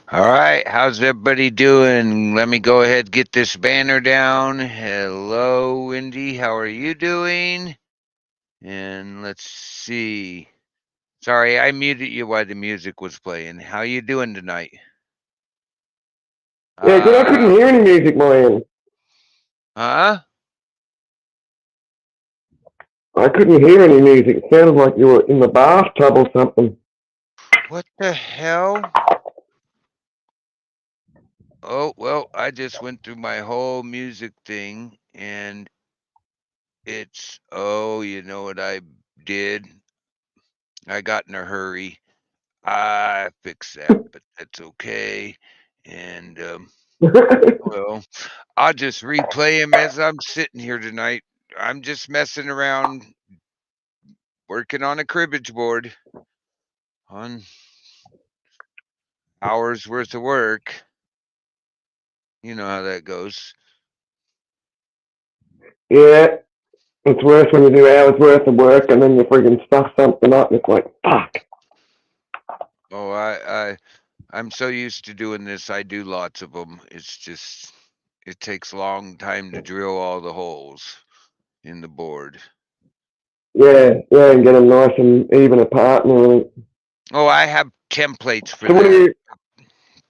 All right, how's everybody doing? Let me go ahead get this banner down. Hello, Wendy. How are you doing? And let's see. Sorry, I muted you while the music was playing. How you doing tonight? Yeah, good. I couldn't Uh, hear any music, my end. huh? I couldn't hear any music. It sounded like you were in the bathtub or something. What the hell? Oh, well, I just went through my whole music thing and you know what I did? I got in a hurry. I fixed that, but that's okay. And well, I'll just replay him as I'm sitting here tonight. I'm just messing around, working on a cribbage board on hours worth of work. You know how that goes. Yeah, it's worse when you do hours worth of work and then you friggin' stuff something up and it's like, fuck. Oh, I'm so used to doing this. I do lots of them. It's just it takes a long time to drill all the holes in the board. Yeah, and get them nice and even apart and everything. Oh, I have templates for So what do that. you,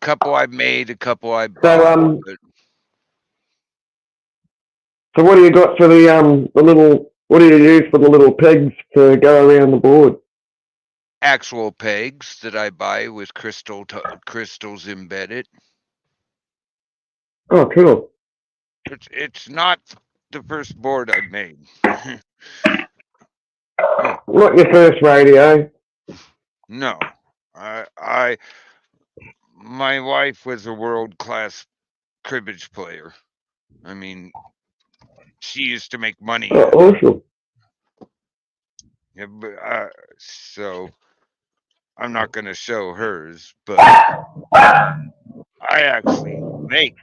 Couple I've made, a couple I so, bought, but so what do you got for the little, what do you use for the little pegs to go around the board? actual pegs that I buy with crystals embedded. Oh, cool. It's not the first board I've made. Oh Not your first radio. no, I my wife was a world class cribbage player. I mean, she used to make money Oh, at it. awesome. Yeah, so I'm not going to show hers, but I actually make.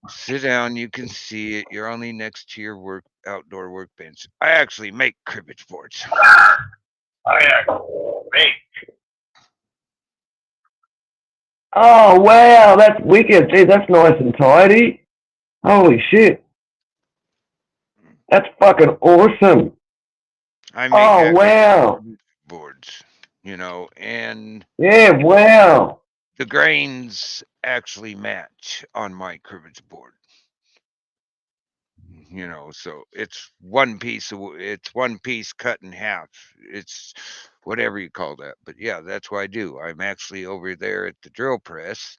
Sit down, you can see it. You're only next to your outdoor workbench. I actually make cribbage boards. Oh, wow, that's wicked. Gee, that's nice and tidy. Holy shit. That's fucking awesome. I make Oh, actual wow. cribbage boards, and Yeah, wow. the grains actually match on my cribbage board. So it's one piece cut in half. It's whatever you call that. But yeah, that's what I do. I'm actually over there at the drill press.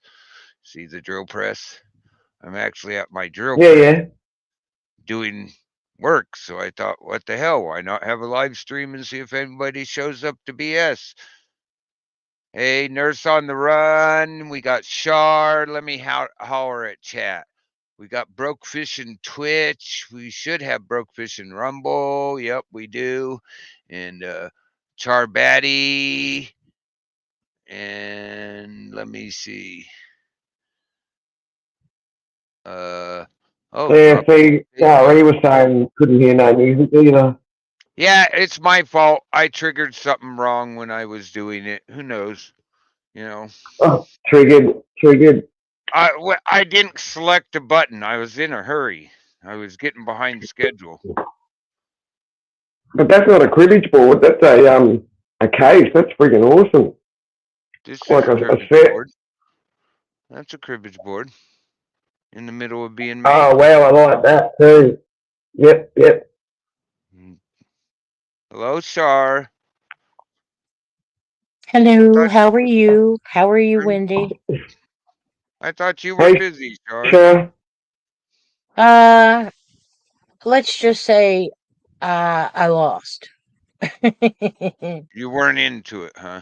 See the drill press? I'm actually at my drill Yeah, press yeah. doing work. So I thought, what the hell? Why not have a live stream and see if anybody shows up to BS? Hey, Nurse on the Run. We got Shar. Let me holler at chat. We got Brokefish and Twitch. We should have Brokefish and Rumble. Yep, we do. And Charbaddy. And let me see. Uh oh, Yeah, Rob see, no, he Bigger. was saying couldn't hear no music either. Yeah, it's my fault. I triggered something wrong when I was doing it. Who knows? You know, Oh, triggered. I didn't select a button. I was in a hurry. I was getting behind schedule. But that's not a cribbage board. That's a case. That's freaking awesome. This is Like a a cribbage set. board. That's a cribbage board in the middle of being Oh, made. wow, I like that too. Yep. Mm. Hello, Char. I Hello, thought how are you? How are you, you were, Wendy? I thought you were Hey, busy, Char. sure. Uh, let's just say I lost. You weren't into it, huh?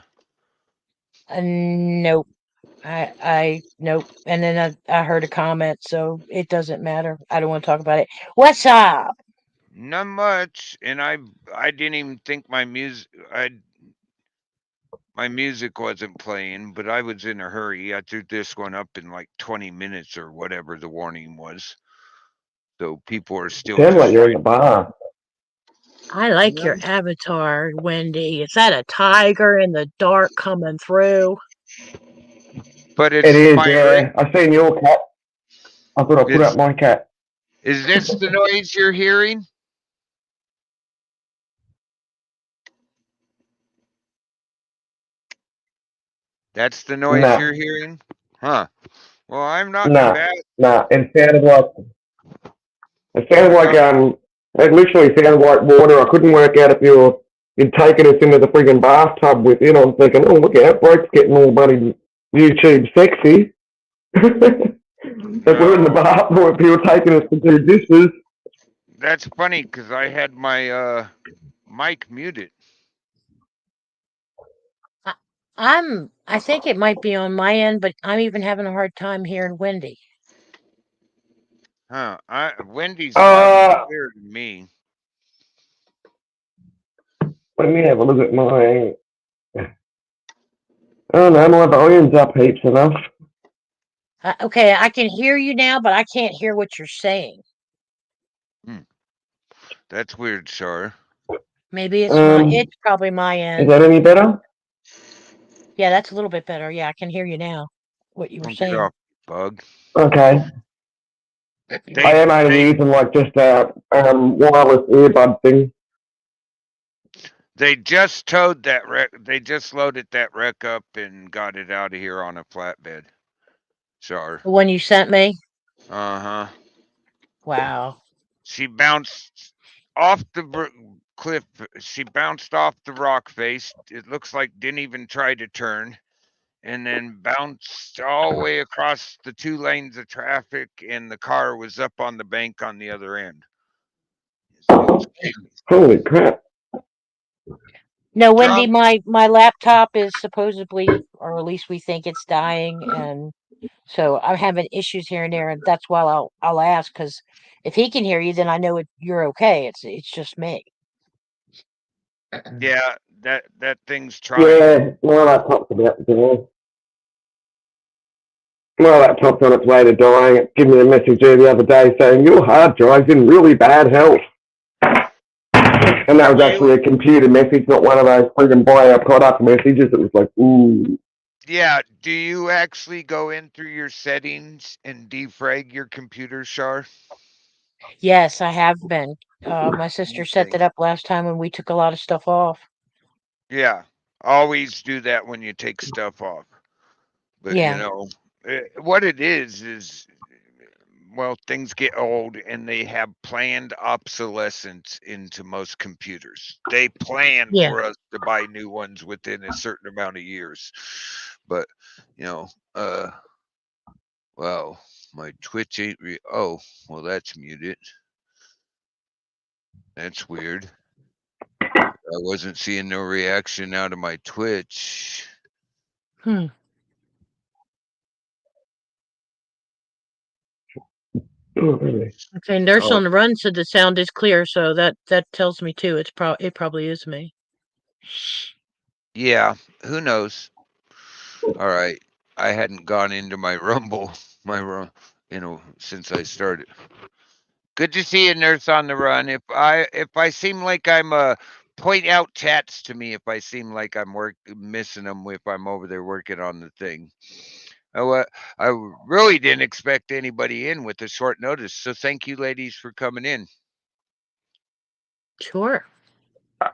Nope. Nope. And then I heard a comment, so it doesn't matter. I don't want to talk about it. What's up? Not much. And I didn't even think my music wasn't playing, but I was in a hurry. I threw this one up in like 20 minutes or whatever the warning was. So people are It still sounds like just you're in trying. the bar. I like No, your avatar, Wendy. Is that a tiger in the dark coming through? but It it's is, my yeah. I seen your cat. I thought I'd put is up my cat. is this the noise you're hearing? That's the noise Nah, you're hearing? Huh. Well, I'm not in a nah, bad nah. It sounded I'm like not it literally sounded like water. I couldn't work out if you'd taken us into the friggin' bathtub with it. I was thinking, oh look out, Bloke's getting all bloody YouTube sexy. If we're in the no. bathroom, if you were taking us to do dishes. That's funny because I had my mic muted. I, I think it might be on my end, but I'm even having a hard time hearing Wendy. Huh. Wendy's loud and Uh, clear to me. let me have a look at my. Oh no, my volume's up heaps enough. Okay, I can hear you now, but I can't hear what you're saying. Hmm. That's weird, Char. Maybe Um, it's probably my is end. that any better? Yeah, that's a little bit better. Yeah, I can hear you now. What you were Don't get saying. off, bug. Okay. I They am only they using like just a wireless earbud thing. they just towed that wreck. They just loaded that wreck up and got it out of here on a flatbed. Char. The one you sent me? Uh huh. Wow. She bounced off the cliff. She bounced off the rock face. It looks like didn't even try to turn, and then bounced all the way across the 2 lanes of traffic, and the car was up on the bank on the other end. It was crazy. Holy crap. No, Wendy, Drunk. my laptop is supposedly, or at least we think it's dying, and so I'm having issues here and there, and that's why I'll ask, because if he can hear you, then I know you're okay. It's just me. Yeah, that thing's trying. Yeah, my laptop's about to die. My laptop's on its way to dying. It gave me a message there the other day saying your hard drive's in really bad health. And that was You actually a computer message, not one of those friggin' buy our product messages. It was like, ooh. Yeah, do you actually go in through your settings and defrag your computer, Shar? Yes, I have been. My sister set Okay. that up last time when we took a lot of stuff off. Yeah, always do that when you take stuff off. But Yeah, what it is well, things get old and they have planned obsolescence into most computers. They plan yeah. for us to buy new ones within a certain amount of years. But, you know, uh, well, my Twitch ain't oh, well, that's muted. That's weird. I wasn't seeing no reaction out of my Twitch. Hmm. Oh, really? Okay, Nurse Oh, on the Run said the sound is clear, so that tells me too. It probably is me. yeah, who knows? All right. I hadn't gone into my Rumble, since I started. Good to see you, Nurse on the Run. If I seem like I'm point out chats to me if I seem like I'm missing them if I'm over there working on the thing. I really didn't expect anybody in with a short notice, so thank you, ladies, for coming in. Sure.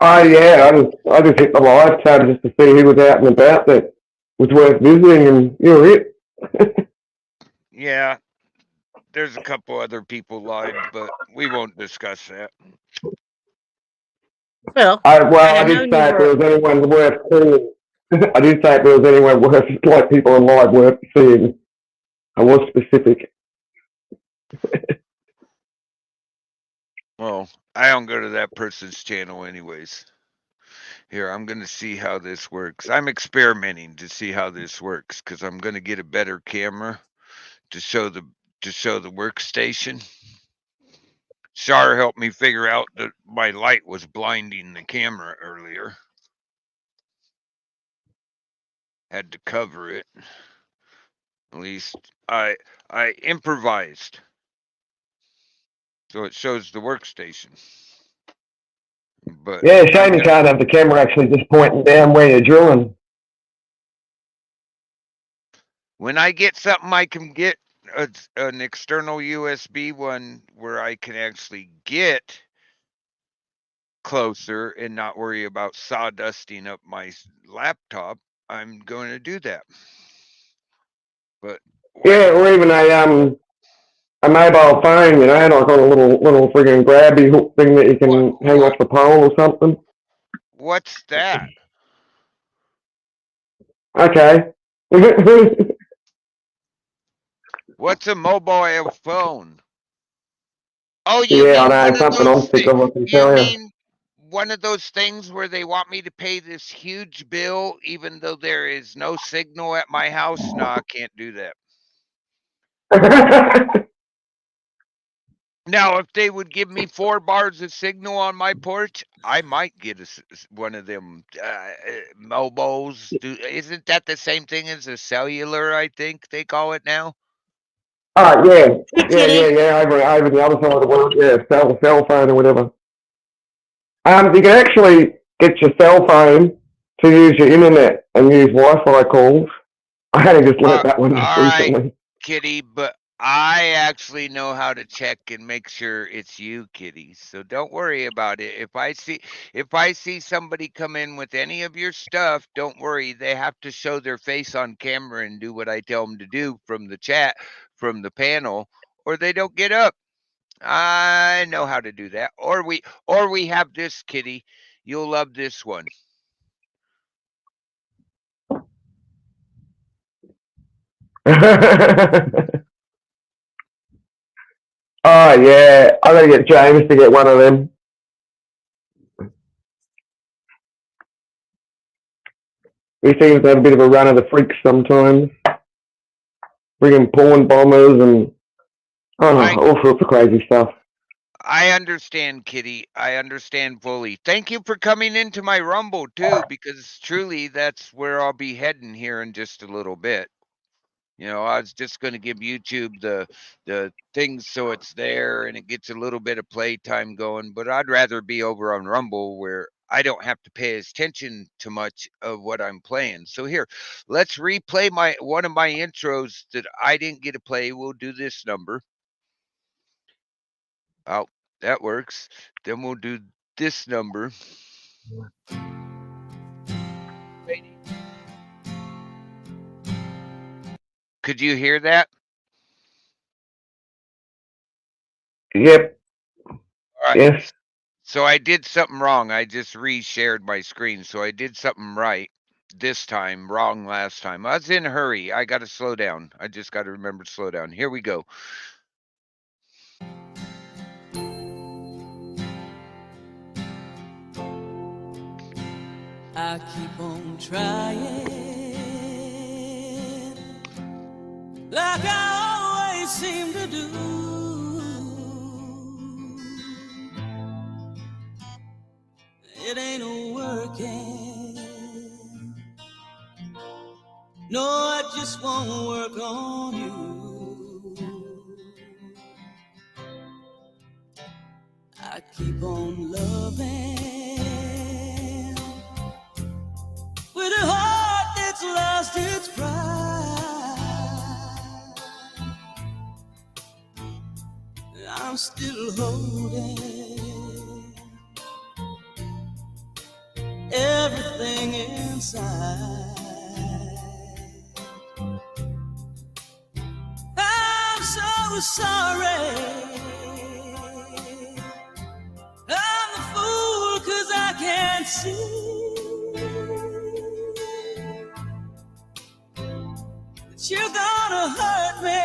Oh, yeah, I just hit the live tab just to see who was out and about that was worth visiting, and you're it. Yeah, there's a couple other people live, but we won't discuss that. Well, Well, had I I did known you say if were there was anyone worth seeing, I did say if there was anyone worth, like people in live worth seeing. I was specific. Well, I don't go to that person's channel anyways. Here, I'm going to see how this works. I'm experimenting to see how this works because I'm going to get a better camera to show the workstation. Shar helped me figure out that my light was blinding the camera earlier. Had to cover it. At least I improvised. So it shows the workstation. But Yeah, I'm shame you gonna can't have the camera actually just pointing down where you're drilling. When I get something, I can get an external USB one where I can actually get closer and not worry about sawdusting up my laptop. I'm going to do that. But what? Yeah, or even a mobile phone, you know, like on a little friggin' grabby hook thing that you What? can hang off the pole or something. What's that? Okay. What's a mobile phone? Oh, you Yeah, I mean one know, of something I'm those sick things? of, I can You tell you. mean one of those things where they want me to pay this huge bill even though there is no signal at my house? No, I can't do that. Now, if they would give me 4 bars of signal on my porch, I might get one of them mobiles. Isn't that the same thing as a cellular? I think they call it now. Oh, yeah. Hey, Yeah, Kitty. over the other side of the world, yeah, cell phone or whatever. You can actually get your cell phone to use your internet and use Wi-Fi calls. I only just Uh, learnt that one all right, recently. Kitty, but I actually know how to check and make sure it's you, Kitty. So don't worry about it. If I see somebody come in with any of your stuff, don't worry. They have to show their face on camera and do what I tell them to do from the chat, from the panel, or they don't get up. I know how to do that. Or we have this, Kitty. You'll love this one. Oh yeah, I gotta get James to get one of them. He seems to have a bit of a run of the freaks sometimes. Bringing porn bombers and I all sorts of crazy stuff. I understand, Kitty. I understand fully. Thank you for coming into my Rumble too, because truly that's where I'll be heading here in just a little bit. I was just going to give YouTube the things so it's there and it gets a little bit of playtime going, but I'd rather be over on Rumble where I don't have to pay attention to much of what I'm playing. So here, let's replay my one of my intros that I didn't get to play. We'll do this number. Oh, that works. Then we'll do this number. Could you hear that? Yep. All right. Yes. So I did something wrong. I just reshared my screen. So I did something right this time, wrong last time. I was in a hurry. I got to slow down. I just got to remember to slow down. Here we go. I keep on trying, like I always seem to do. It ain't working. No, I just won't work on you. I keep on loving with a heart that's lost its pride. I'm still holding everything inside. I'm so sorry. I'm a fool 'cause I can't see that you're gonna hurt me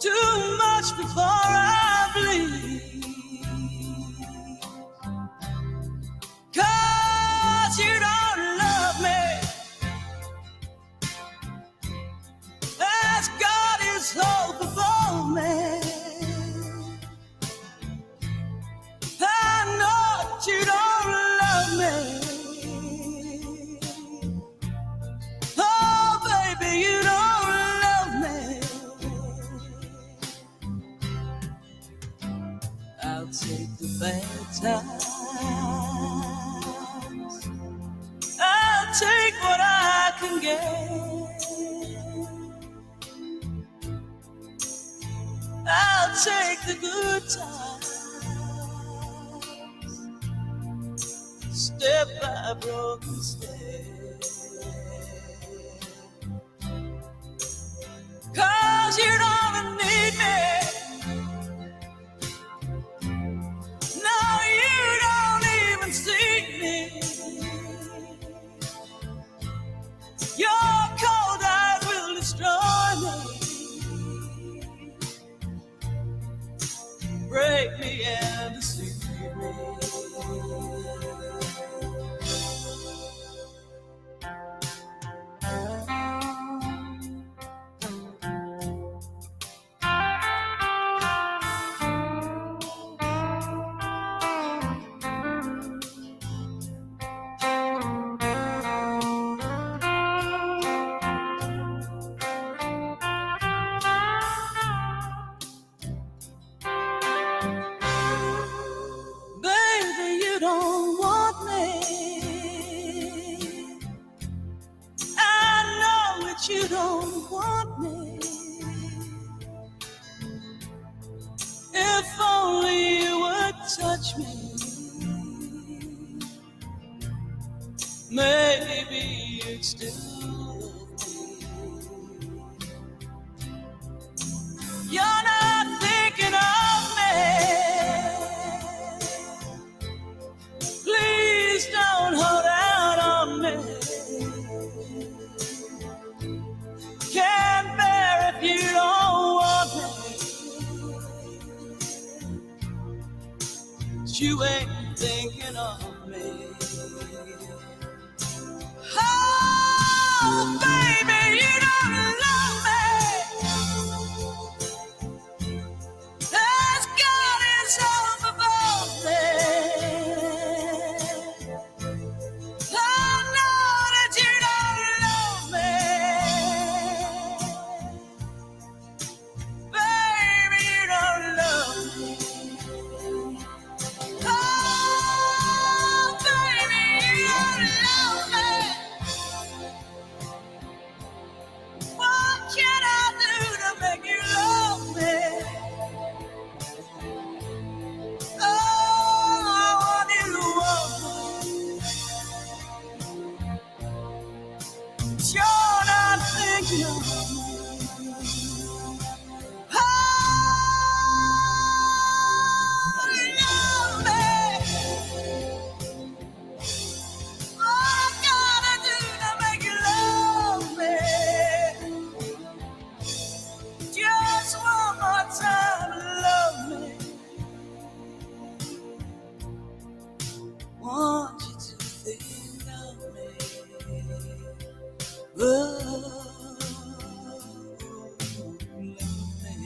too much before I bleed. 'Cause you don't love me as God is hope for me. I know you don't love me. Oh, baby, you don't love me. I'll take the bad times. I'll take what I can again. I'll take the good times, step by broken step. 'Cause you don't need me. No, you don't even see me. Your cold eyes will destroy me, break me and deceive me. Baby, you don't want me. I know that you don't want me. If only you would touch me, maybe you'd still love me. You're not thinking of me. Please don't hold out on me. Can't bear if you don't want me. You ain't thinking of me. Oh, baby, you don't love me. As God is up above me, I know that you don't love me. Baby, you don't love me. Oh, baby, you don't love me. What can I do to make you love me? Oh, I want you to love me. You're not thinking of me. Oh, love me. What I gotta do to make you love me? Just one more time, love me. Want you to think of me. Oh, love me.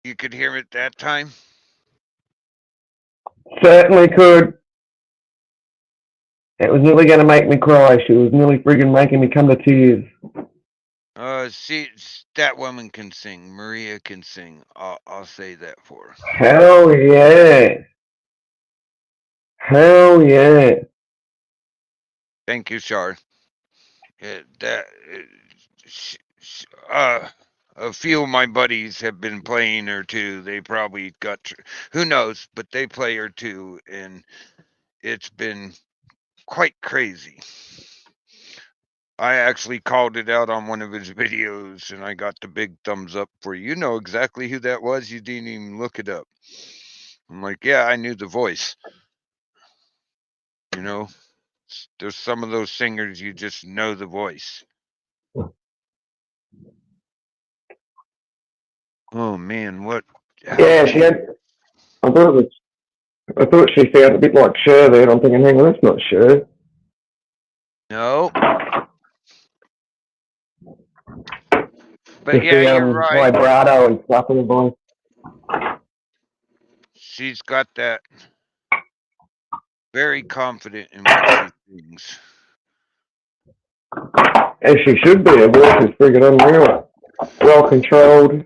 You could hear it that time? Certainly could. It was nearly going to make me cry. She was nearly friggin' making me come to tears. See, that woman can sing. Maria can sing. I'll say that for her. Hell yeah. Hell yeah. Thank you, Char. That a few of my buddies have been playing her too. They probably got who knows, but they play her too, and it's been quite crazy. I actually called it out on one of his videos, and I got the big thumbs up for you. You know exactly who that was. You didn't even look it up. I'm like, yeah, I knew the voice. You know, there's some of those singers you just know the voice. Oh man, what? Yeah, she had. I thought it was. I thought she sounded a bit like Cher there. And I'm thinking, hang on, that's not Cher. No, but Just yeah, the you're right. vibrato and stuff in the voice. She's got that very confident in what she sings. As she should be. Her voice is friggin' unreal. Well controlled.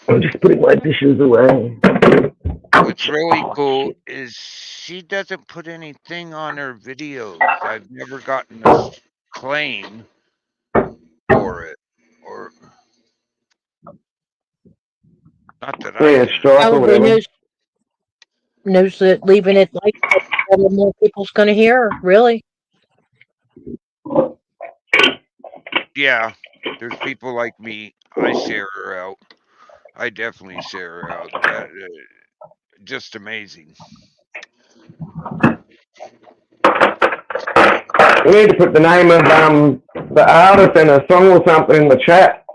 I'm just putting my dishes away. What's really cool is she doesn't put anything on her videos. I've never gotten a claim for it, or not that I Yeah, can. strike or Probably whatever. knows that leaving it like that, probably more people's going to hear her, really. Yeah, there's people like me. I share her out. I definitely share her out. That just amazing. We need to put the name of the artist and a song or something in the chat.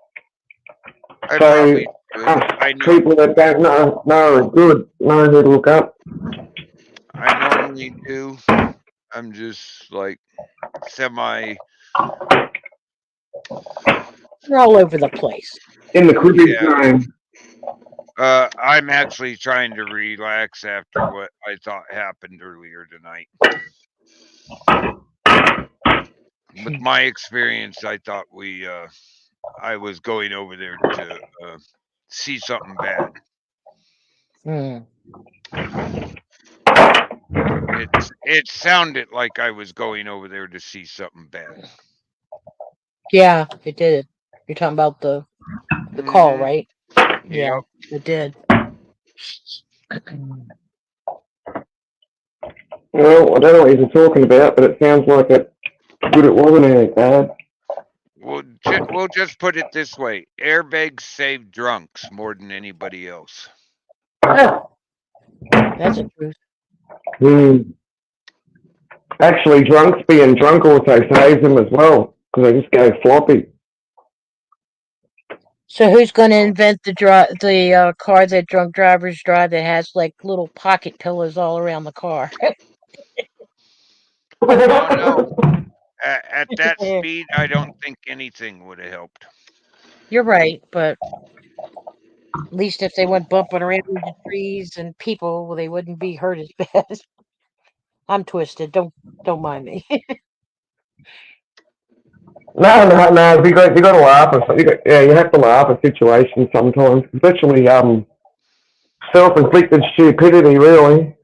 I So probably should. us I know. people that don't know good know who to look up. I normally do. I'm just like semi. They're all over the place. In the cribbage Yeah. name. I'm actually trying to relax after what I thought happened earlier tonight. With my experience, I thought I was going over there to see something bad. Hmm. It sounded like I was going over there to see something bad. Yeah, it did. You're talking about the call, Mm-hmm. right? Yeah, Yep. it did. Well, I don't know what you're talking about, but it sounds like it good it wasn't anything bad. We'll just put it this way: airbags save drunks more than anybody else. Oh, that's a truth. Hmm. Actually, drunks being drunk also saves them as well because they just go floppy. So who's going to invent the car that drunk drivers drive that has like little pocket pillows all around the car? Oh no! At that speed, I don't think anything would have helped. You're right, but at least if they went bumping around into trees and people, well, they wouldn't be hurt as bad. I'm twisted. Don't mind me. No. You got to laugh. Yeah, you have to laugh at situations sometimes, especially self-inflicted stupidity. Really,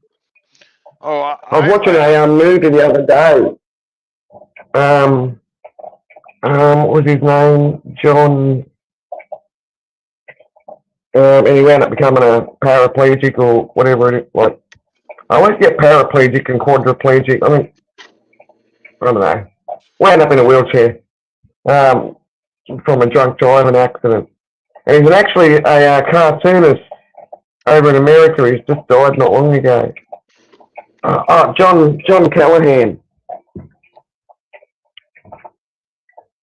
Oh, I was I watching laugh. a movie the other day. Um, what was his name? John. And he wound up becoming a paraplegic or whatever it is. Like, I always get paraplegic and quadriplegic. I don't know. Wound up in a wheelchair um, from a drunk driving accident. And he's actually a cartoonist over in America. He's just died not long ago. John Callahan.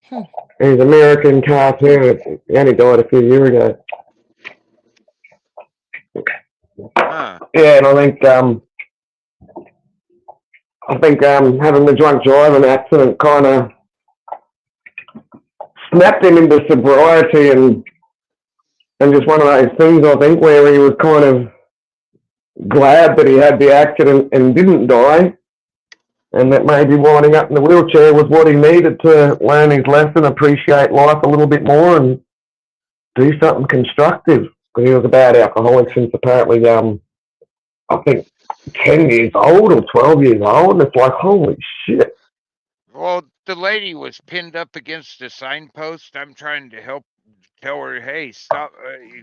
Hmm. He's an American cartoonist. He only died a few years ago. Huh. Yeah, and I think having the drunk driving accident kind of snapped him into sobriety and just one of those things I think where he was kind of glad that he had the accident and didn't die, and that maybe winding up in the wheelchair was what he needed to learn his lesson, appreciate life a little bit more, and do something constructive. Because he was a bad alcoholic since apparently I think 10 years old or 12 years old. And it's like, holy shit. Well, the lady was pinned up against a signpost. I'm trying to help tell her, hey, stop,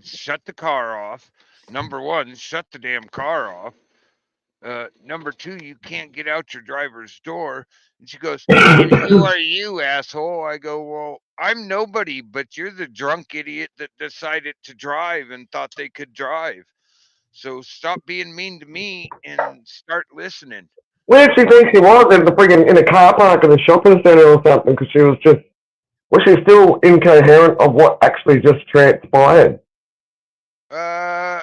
shut the car off. Number one, shut the damn car off. Number two, you can't get out your driver's door. And she goes, and who are you, asshole? I go, well, I'm nobody, but you're the drunk idiot that decided to drive and thought they could drive. So stop being mean to me and start listening. Where did she think she was? In the friggin' in a car park at a shopping centre or something? Because was she still incoherent of what actually just transpired? Uh,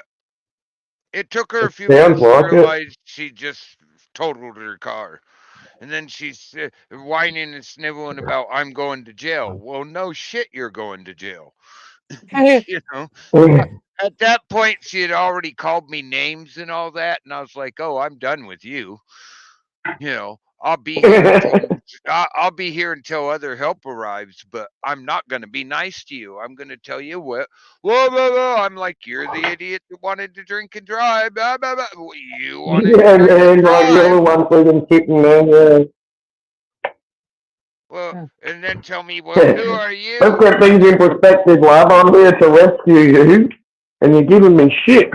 it took her a It few sounds minutes to like it. realize she just totaled her car. And then she's whining and sniveling about, I'm going to jail. Well, no shit, you're going to jail. You know, at that point, she had already called me names and all that. And I was like, oh, I'm done with you. You know, I'll be here until I'll be here until other help arrives, but I'm not going to be nice to you. I'm going to tell you what. Whoa, whoa, whoa. I'm like, you're the idiot that wanted to drink and drive. Blah, blah, blah. Well, you wanted to Yeah, drink and man, like you're the drive. one friggin' sitting there. Well, and then tell me, well, Yeah. who are Let's you? get things in perspective, love. I'm here to rescue you, and you're giving me shit.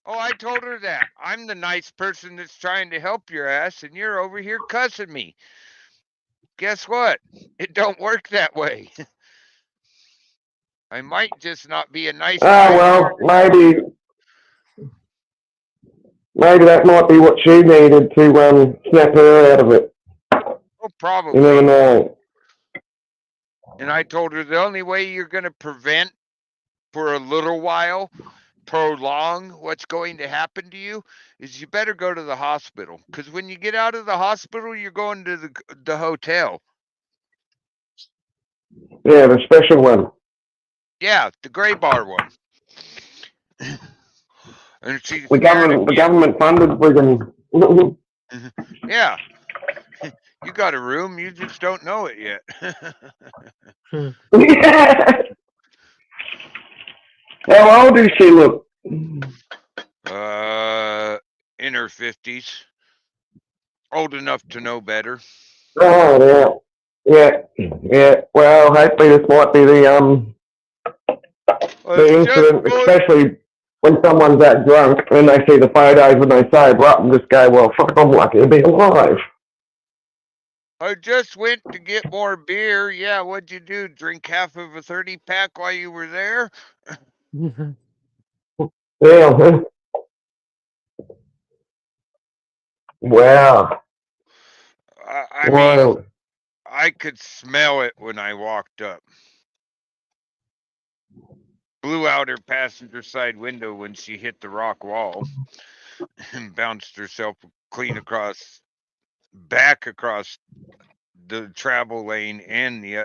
Oh, I told her that. I'm the nice person that's trying to help your ass, and you're over here cussing me. Guess what? It don't work that way. I might just not be a nice Oh guy well, hard enough. maybe that might be what she needed to snap her out of it. Oh, You never probably. know. And I told her the only way you're going to prevent for a little while, prolong what's going to happen to you, is you better go to the hospital. Because when you get out of the hospital, you're going to the hotel. Yeah, the special one. Yeah, the gray bar one. And she's The staring at me. government funded friggin'. Yeah, you got a room, you just don't know it yet. How old does she look? In her 50s, old enough to know better. Oh yeah, yeah. Well, hopefully this might be the Just incident, going. especially when someone's that drunk and they see the photos and they sober up and just go, well, fuck, I'm lucky to be alive. I just went to get more beer. Yeah, what'd you do? Drink half of a 30 pack while you were there? Yeah. Wow. I mean, Wild. I could smell it when I walked up. Blew out her passenger side window when she hit the rock wall and bounced herself clean back across the travel lane and the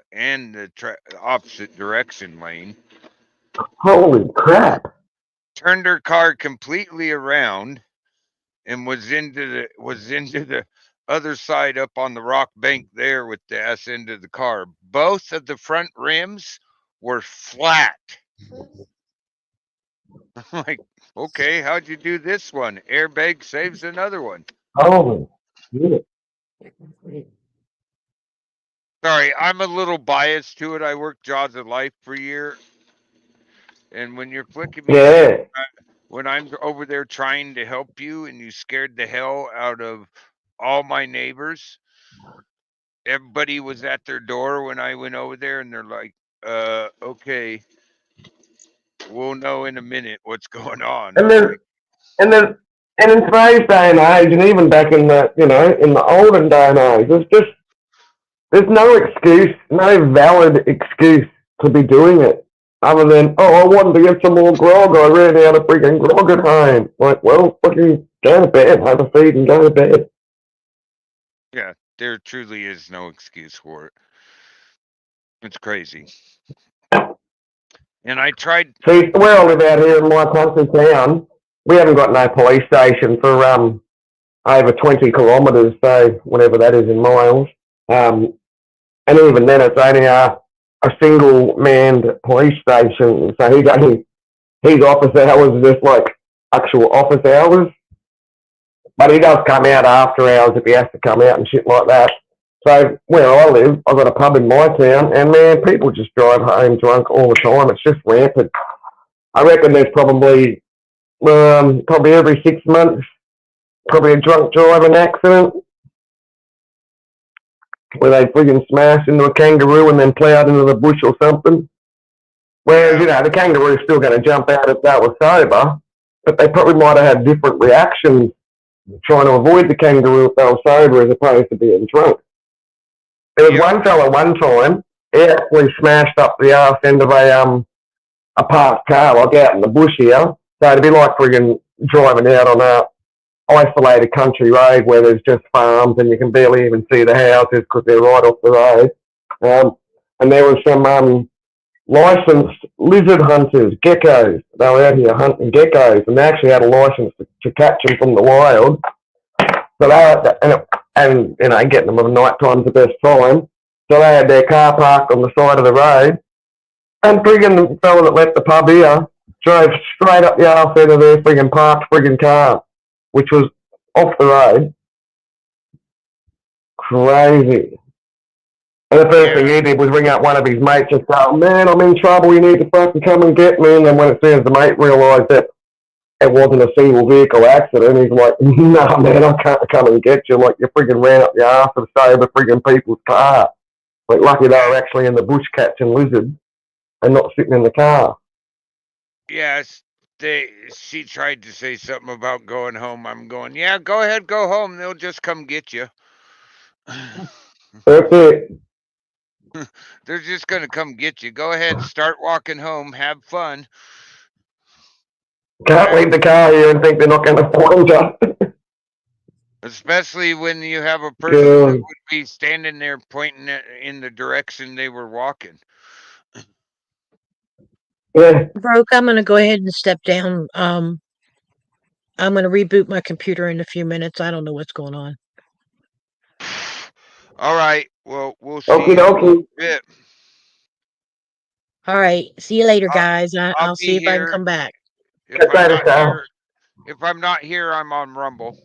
opposite direction lane. Holy crap. Turned her car completely around and was into the other side up on the rock bank there with the ass end of the car. Both of the front rims were flat. I'm like, okay, how'd you do this one? Airbag saves another one. Holy shit. Sorry, I'm a little biased to it. I worked Jaws of Life for a year, and when you're flicking me shit, Yeah. when I'm over there trying to help you, and you scared the hell out of all my neighbors, everybody was at their door when I went over there, and they're like, okay, we'll know in a minute what's going on." And I'm there's like, and there's and in today's day and age, and even back in the in the olden day and age, there's no excuse, no valid excuse to be doing it, other than, oh, I wanted to get some more grog. I ran out of freaking grog at home. Like, well, fucking go to bed, have a feed, and go to bed. yeah, there truly is no excuse for it. It's crazy. And I tried. See, where I live out here in my country town, we haven't got no police station for over 20 kilometres, so whatever that is in miles. And even then, it's only a single manned police station, so his office hours are just like actual office hours. But he does come out after hours if he has to come out and shit like that. So where I live, I've got a pub in my town, and man, people just drive home drunk all the time. It's just rampant. I reckon there's probably probably every 6 months, probably a drunk driving accident where they friggin' smashed into a kangaroo and then plowed into the bush or something. Whereas, Yeah. the kangaroo's still going to jump out if they were sober, but they probably might have had different reactions trying to avoid the kangaroo if they were sober as opposed to being drunk. There was Yep. one fella one time, he actually smashed up the arse end of a parked car, like out in the bush here. So it'd be like friggin' driving out on a isolated country road where there's just farms and you can barely even see the houses because they're right off the road. And there was some licensed lizard hunters, geckos. They were out here hunting geckos, and they actually had a license to catch them from the wild. So and getting them at night time's the best time. So they had their car parked on the side of the road, and friggin' the fella that left the pub here drove straight up the arse end of their friggin' parked friggin' car, which was off the road. Crazy. And the first thing he did was ring up one of his mates and say, man, I'm in trouble, you need to fucking come and get me. And then when it says the mate realised that it wasn't a single vehicle accident, he's like, nah, man, I can't come and get you. Like, you friggin' ran up the arse of sober friggin' people's car. Like, lucky they were actually in the bush catching lizards and not sitting in the car. Yes. She tried to say something about going home. I'm going, yeah, go ahead, go home. They'll just come get you. That's it. They're just going to come get you. Go ahead, start walking home. Have fun. Can't leave the car here and think they're not going to find you. Especially when you have a person that would be standing there pointing in the direction they were walking. Yeah. Broke, I'm going to go ahead and step down. I'm going to reboot my computer in a few minutes. I don't know what's going on. All right. Well, we'll see Okie you in a dokie. little bit. All right. See you later, guys. I'll I'll be see if I can here. come back. If I'm not here, I'm on Rumble.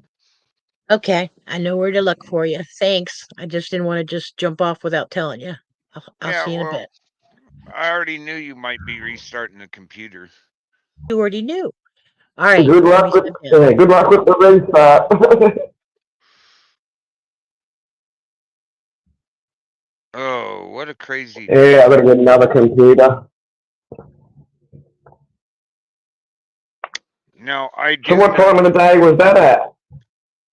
Okay. I know where to look for you. Thanks. I just didn't want to just jump off without telling you. I'll see you in a bit. I already knew you might be restarting the computer. You already knew. All right. Good luck with the restart. Oh, what a crazy day. Yeah, I gotta get another computer. No, I do. So what time of the day was that at?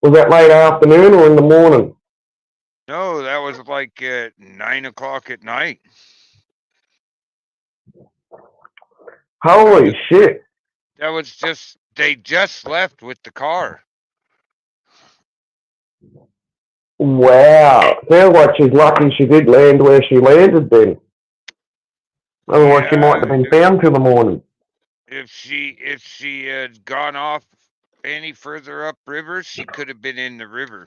Was that late afternoon or in the morning? No, that was like at 9 o'clock at night. Holy shit. That was they just left with the car. Wow. Sounds like she's lucky she did land where she landed then. Otherwise she might have been found till the morning. If she had gone off any further upriver, she could have been in the river.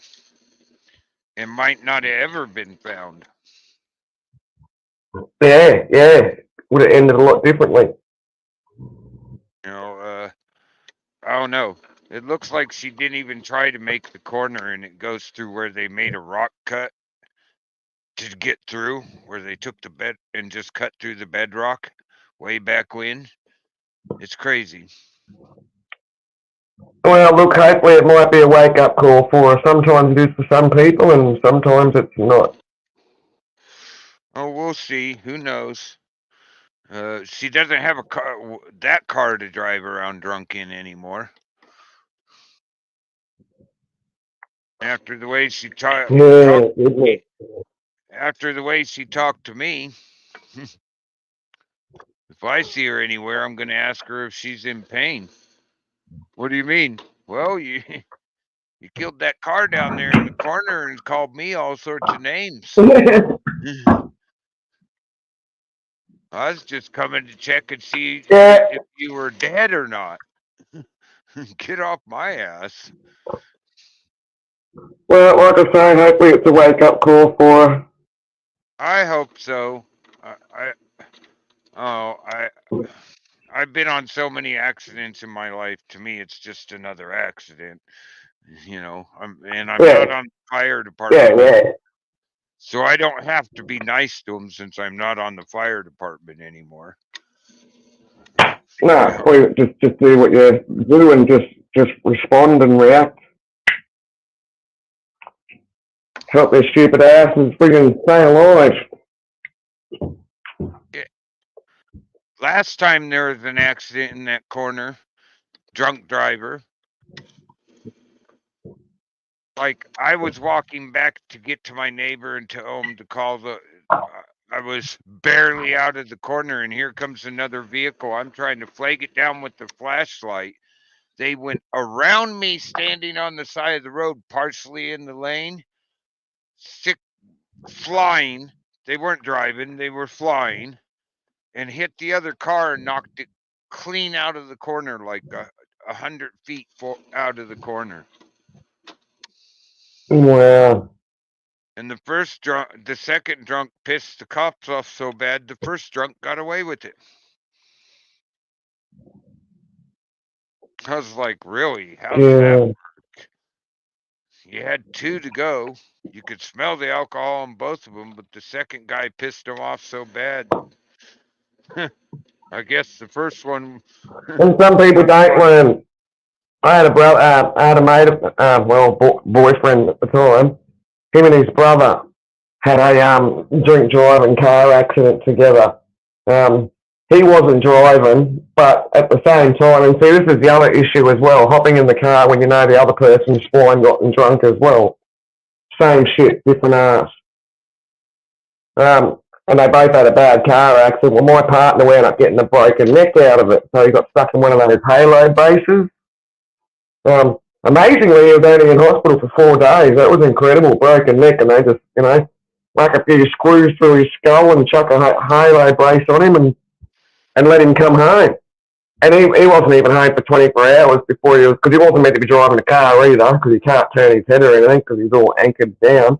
It might not have ever been found. Yeah. Would have ended a lot differently. I don't know. It looks like she didn't even try to make the corner, and it goes through where they made a rock cut to get through, where they took the bed and just cut through the bedrock way back when. It's crazy. Well, look, hopefully it might be a wake-up call for her. Sometimes it is for some people, and sometimes it's not. Oh, we'll see. Who knows? She doesn't have that car to drive around drunk in anymore. After the way she talked to me, if I see her anywhere, I'm going to ask her if she's in pain. What do you mean? Well, you killed that car down there in the corner and called me all sorts of names. I was just coming to check and see if you were dead or not. Get off my ass. Well, like I say, hopefully it's a wake-up call for her. I hope so. I've been on so many accidents in my life. To me, it's just another accident. I'm not on the fire department. Yeah. So I don't have to be nice to them since I'm not on the fire department anymore. No, please, just do what you do and just respond and react. Help their stupid asses friggin' stay alive. Last time there was an accident in that corner, drunk driver. Like I was walking back to get to my neighbor and to home to call the. I was barely out of the corner, and here comes another vehicle. I'm trying to flag it down with the flashlight. They went around me, standing on the side of the road, partially in the lane, sick, flying. They weren't driving; they were flying, and hit the other car and knocked it clean out of the corner, like 100 feet out of the corner. Wow. And the second drunk pissed the cops off so bad, the first drunk got away with it. I was like, really? How does that Yeah. work? You had two to go. You could smell the alcohol on both of them, but the second guy pissed him off so bad. I guess the first one. And some people don't learn. I had a brother, I had a mate, boyfriend at the time. Him and his brother had a drink driving car accident together. He wasn't driving, but at the same time, and see, this is the other issue as well, hopping in the car when you know the other person's fine, gotten drunk as well. Same shit, different ass. And they both had a bad car accident. Well, my partner wound up getting a broken neck out of it, so he got stuck in one of those halo bases. Amazingly, he was only in hospital for 4 days. That was incredible. Broken neck, and they just, whack a few screws through his skull and chuck a halo brace on him and let him come home. And he wasn't even home for 24 hours before because he wasn't meant to be driving the car either, because he can't turn his head or anything because he's all anchored down.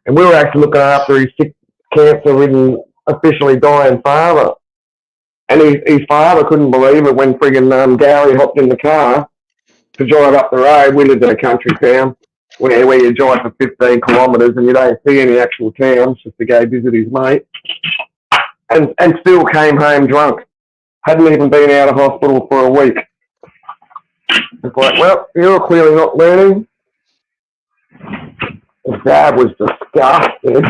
And we were actually looking after his sick, cancer-ridden, officially dying father. And his father couldn't believe it when friggin' Gary hopped in the car to drive up the road. We lived in a country town where you drive for 15 kilometres and you don't see any actual towns, just to go visit his mate. And still came home drunk. Hadn't even been out of hospital for a week. It's like, well, you're clearly not learning. His dad was disgusted.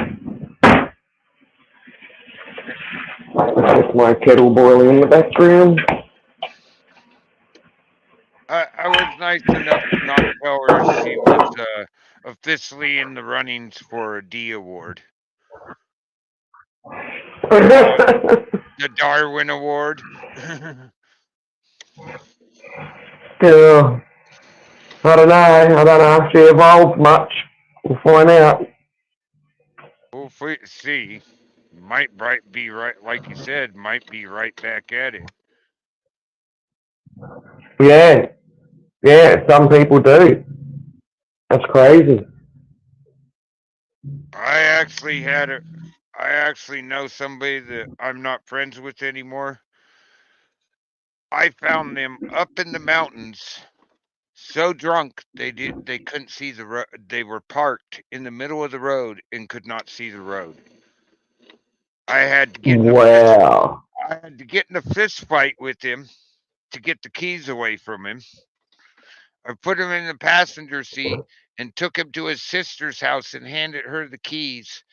That's just my kettle boiling in the background. I was nice enough to not tell her she was officially in the runnings for a D award, the Darwin Award. Yeah, I don't know if she evolved much. We'll find out. We'll see. Might be right, like you said, might be right back at it. Yeah, yeah, some people do. That's crazy. I actually had a. I actually know somebody that I'm not friends with anymore. I found them up in the mountains, so drunk they couldn't see the road. They were parked in the middle of the road and could not see the road. I had to get in a fist. Wow. I had to get in a fist fight with him to get the keys away from him. I put him in the passenger seat and took him to his sister's house and handed her the keys.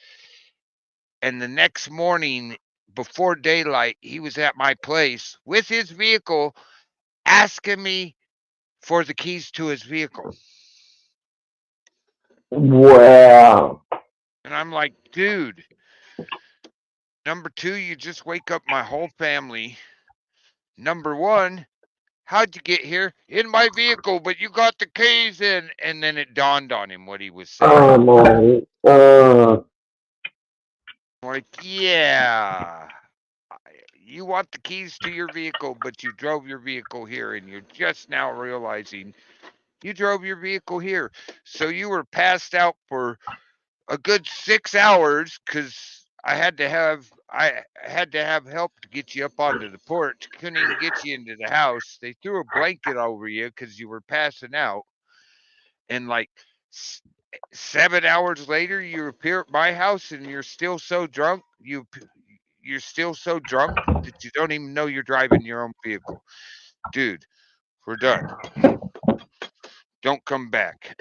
And the next morning, before daylight, he was at my place with his vehicle asking me for the keys to his vehicle. Wow. And I'm like, dude, number two, you just wake up my whole family. Number one, how'd you get here? In my vehicle, but you got the keys in. And then it dawned on him what he was saying. Oh my. Like, yeah, you want the keys to your vehicle, but you drove your vehicle here, and you're just now realizing you drove your vehicle here. So you were passed out for a good 6 hours because I had to have help to get you up onto the porch. Couldn't even get you into the house. They threw a blanket over you because you were passing out. And like 7 hours later, you appear at my house and you're still so drunk. you're still so drunk that you don't even know you're driving your own vehicle. Dude, we're done. Don't come back.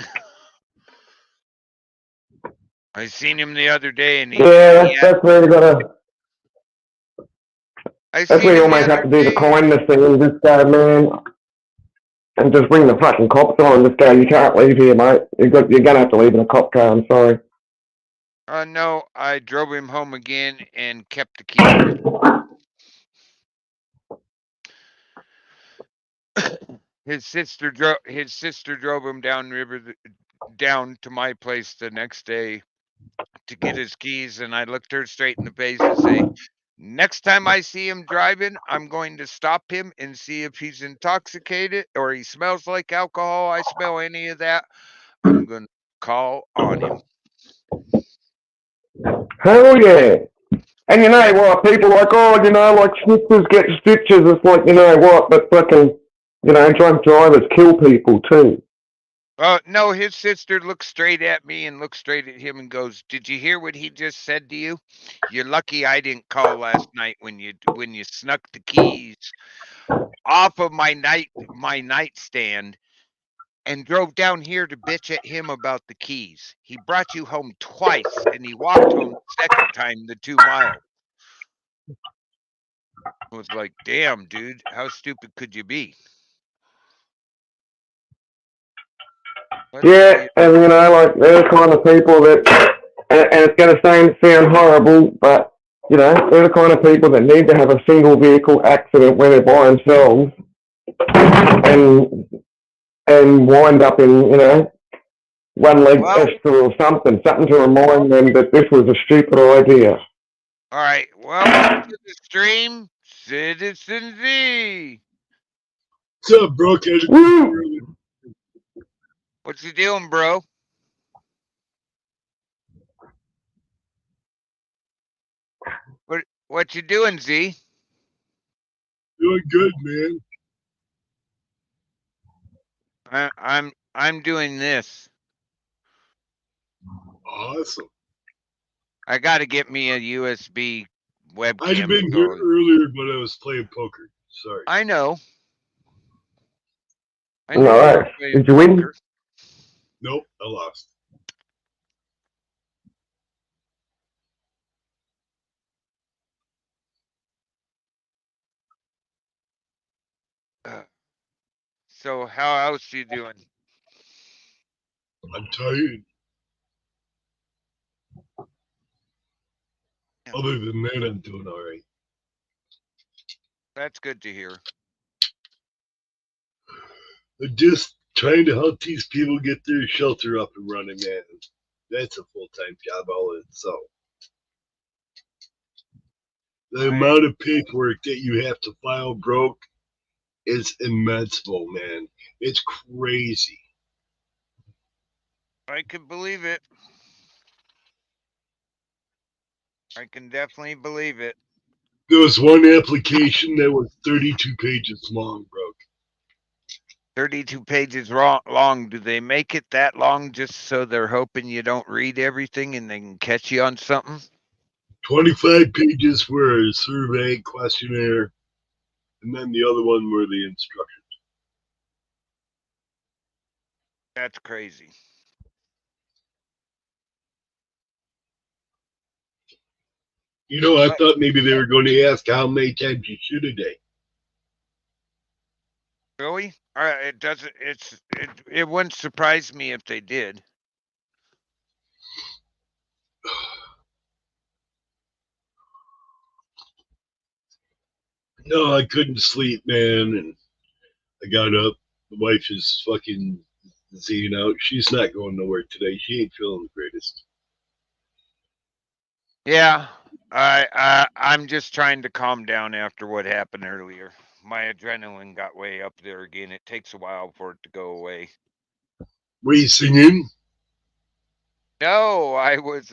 I seen him the other day, and Yeah, he that's where you gotta. I That's seen where you him the almost have other to do the day. kindness thing and just go, man, and just bring the fucking cops on and just go, you can't leave here, mate. You're gonna have to leave in a cop car. I'm sorry. No, I drove him home again and kept the keys with me. His sister drove him down to my place the next day to get his keys, and I looked her straight in the face and say, next time I see him driving, I'm going to stop him and see if he's intoxicated or he smells like alcohol. I smell any of that, I'm going to call on him. Hell yeah. And you know Yeah. what? People are like, oh, like snitches get stitches. It's like, you know what? But fucking, drunk drivers kill people too. No, his sister looks straight at me and looks straight at him and goes, "Did you hear what he just said to you? You're lucky I didn't call last night when you snuck the keys off of my nightstand and drove down here to bitch at him about the keys. He brought you home twice and he walked home the second time the 2 mile." I was like, "Damn, dude, how stupid could you be?" Let's Yeah, see. and like they're the kind of people that, and it's going to sound horrible, but they're the kind of people that need to have a single vehicle accident where they're by themselves and wind up in one leg Well, extra or something to remind them that this was a stupid idea. all right. Welcome to the stream, Citizen Z. What's up, bro? Woo! What you doing, bro? What you doing, Z? Doing good, man. I'm doing this. Awesome. I got to get me a USB I'd have webcam. been here earlier, but I was playing poker. Sorry. I know. I knew you were Nice. playing Did you win? poker. Nope, I lost. So how else you doing? I'm tired. Other than that, I'm doing all right. That's good to hear. I'm just trying to help these people get their shelter up and running, man. That's a full-time job all in itself. The amount of paperwork that you have to file broke is immense, man. It's crazy. I can believe it. I can definitely believe it. There was one application that was 32 pages long, broke. 32 pages long. Do they make it that long just so they're hoping you don't read everything and they can catch you on something? 25 pages for a survey questionnaire, and then the other one were the instructions. That's crazy. I thought maybe they were going to ask how many times you shoot a day. Really? It doesn't. It wouldn't surprise me if they did. No, I couldn't sleep, man, and I got up. The wife is fucking zing out. She's not going nowhere today. She ain't feeling the greatest. Yeah, I'm just trying to calm down after what happened earlier. My adrenaline got way up there again. It takes a while for it to go away. Were you singing? No, I was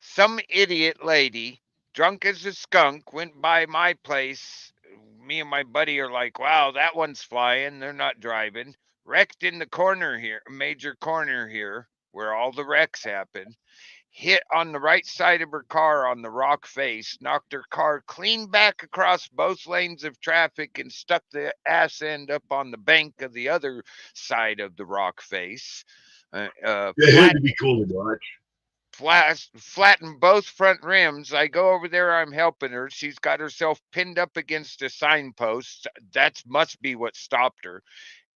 some idiot lady, drunk as a skunk, went by my place. Me and my buddy are like, "Wow, that one's flying. They're not driving." Wrecked in the corner here, a major corner here, where all the wrecks happen. hit on the right side of her car on the rock face, knocked her car clean back across both lanes of traffic, and stuck the ass end up on the bank of the other side of the rock face. It had to be cool to watch. Flattened both front rims. I go over there. I'm helping her. She's got herself pinned up against a signpost. That must be what stopped her.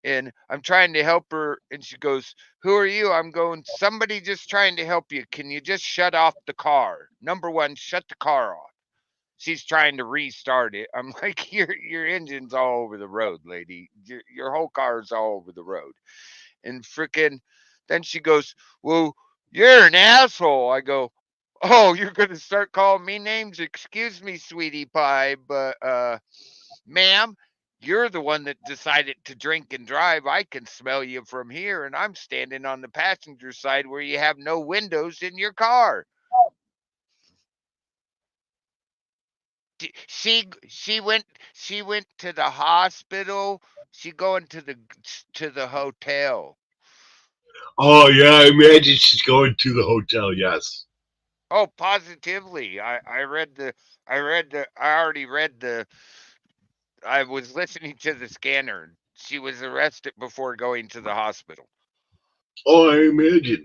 And I'm trying to help her, and she goes, "Who are you?" I'm going, "Somebody just trying to help you. Can you just shut off the car? Number one, shut the car off." She's trying to restart it. I'm like, your engine's all over the road, lady. Your whole car's all over the road. And freaking, then she goes, "Well, you're an asshole." I go, "Oh, you're gonna start calling me names? Excuse me, sweetie pie, but ma'am, you're the one that decided to drink and drive. I can smell you from here, and I'm standing on the passenger side where you have no windows in your car." She went to the hospital. She going to the hotel. Oh yeah, I imagine she's going to the hotel. Yes. Oh, positively. I already read the I was listening to the scanner. She was arrested before going to the hospital. Oh, I imagine.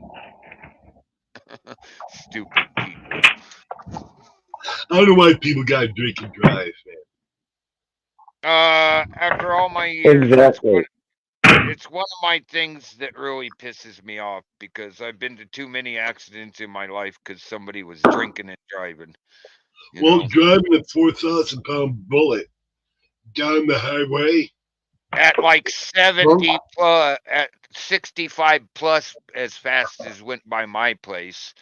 Stupid people. I don't know why people gotta drink and drive, man. After all my years, Exactly. it's one of my things that really pisses me off because I've been to too many accidents in my life because somebody was drinking and driving. You Well, know, driving a 4,000 pound bullet down the highway. at like Well, 70 plus, at 65 plus, as fast as went by my place,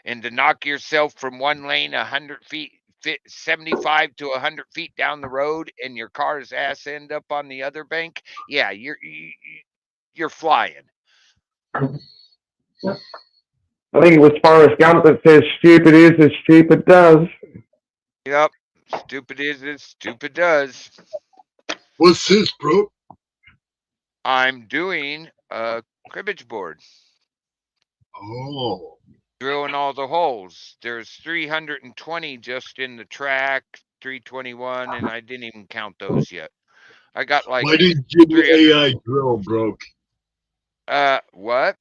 and to knock yourself from one lane 100 feet, 75 to 100 feet down the road, and your car's ass end up on the other bank. Yeah, you're flying. I think it was Forrest Gump that says, "Stupid is as stupid does." Yep. Stupid is as stupid does. What's this, bro? I'm doing a cribbage board, Oh, drilling all the holes. There's 320 just in the track, 321, and I didn't even count those yet. I got like why didn't you get three. an AI drill, bro? What?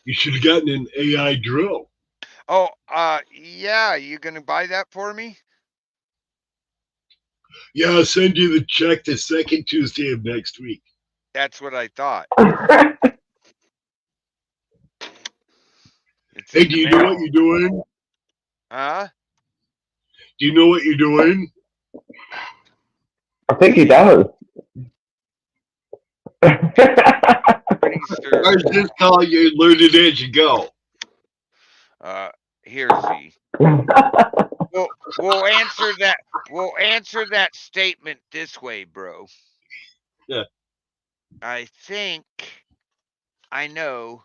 You should have gotten an AI drill. Oh, yeah. You gonna buy that for me? Yeah, I'll send you the check the second Tuesday of next week. That's what I thought. It's Hey, in do the you know what mail. you're doing? Huh? Do you know what you're doing? I think he does. Pretty Or sure. is this call you learn it as you go? Uh, Here, Z. We'll answer that. We'll answer that statement this way, bro. Yeah. I think I know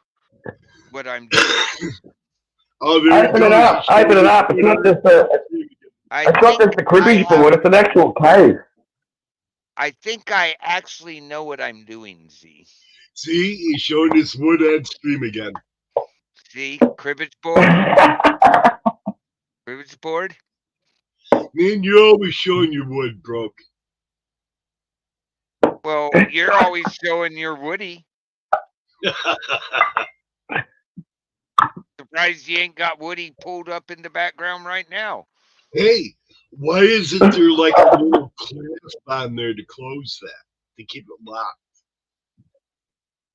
what I'm doing. Oh, there he Open it goes. up. Open it up. It's not just a. I It's not think just a I cribbage have. board. It's an actual cave. I think I actually know what I'm doing, Z. See, he's showing his wood on stream again. See, cribbage board, cribbage board. Man, you're always showing your wood, bro. Well, you're always showing your Woody. Surprised you ain't got Woody pulled up in the background right now. Hey, why isn't there like a little clasp on there to close that, to keep it locked?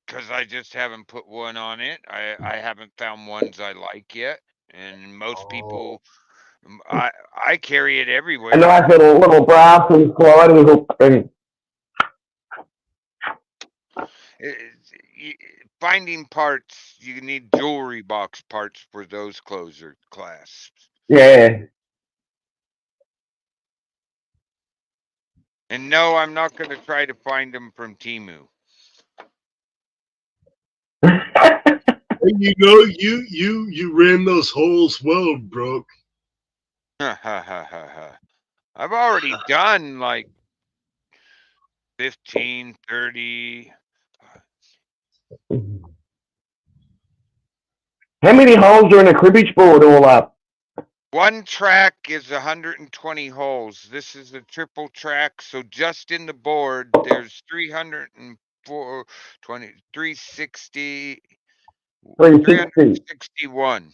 Because I just haven't put one on it. I haven't found ones I like yet. And most Oh, people, I carry it A everywhere. nice little brass and sliding hook thing. Finding parts, you need jewelry box parts for those closer clasps. Yeah. And no, I'm not going to try to find them from Timu. and you know, you ran those holes well, bro. I've already done like 15, 30. How many holes are in a cribbage board all up? One track is 120 holes. This is a triple track, so just in the board there's 304, 20, 360, 360. 361.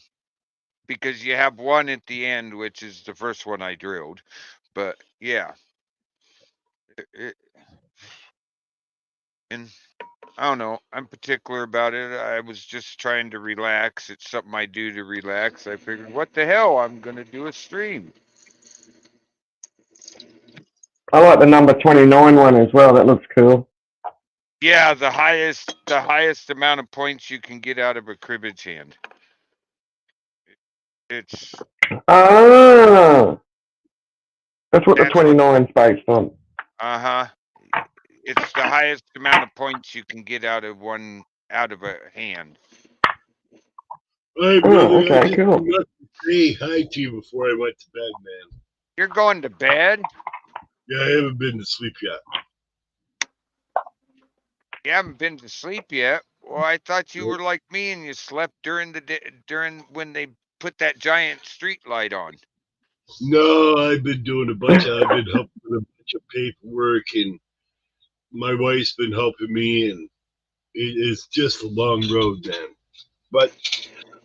Because you have one at the end, which is the first one I drilled. But yeah. And I don't know. I'm particular about it. I was just trying to relax. It's something I do to relax. I figured, what the hell? I'm going to do a stream. I like the number 29 one as well. That looks cool. Yeah, the highest amount of points you can get out of a cribbage hand. It's Ah, that's what the 29's based on. It's the highest amount of points you can get out of a hand. Hey, brother, I okay, just cool. forgot to say hi to you before I went to bed, man. You're going to bed? Yeah, I haven't been to sleep yet. You haven't been to sleep yet? Well, I thought you were like me and you slept during when they put that giant street light on. No, I've been doing I've been helping with a bunch of paperwork, and my wife's been helping me, and it's just a long road, man. But,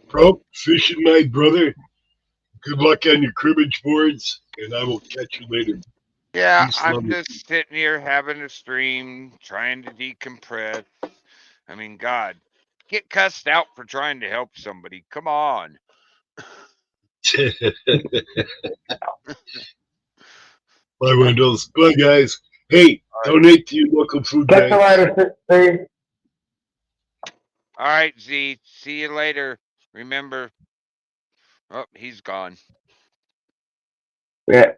bro, fishing night, brother. Good luck on your cribbage boards, and I will catch you later. Yeah, Peace, I'm love. just sitting here having a stream, trying to decompress. I mean, God, get cussed out for trying to help somebody. Come on. Bye, Windows. Bye, guys. Hey, donate to your local food Catch you banks. later, Steve. All right, Z. See you later. Remember. Oh, he's gone. Yeah.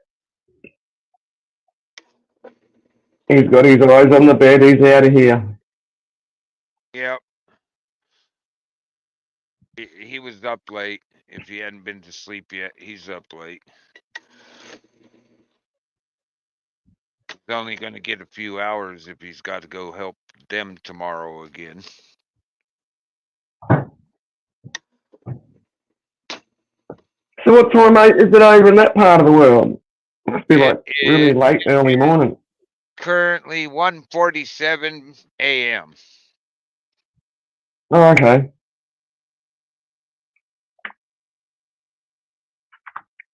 He's got his eyes on the bed. He's out of here. Yep. He was up late. If he hadn't been to sleep yet, he's up late. He's only going to get a few hours if he's got to go help them tomorrow again. So what time, mate, is it over in that part of the world? Must be like really late, early morning. Currently 1:47 a.m. Oh, okay.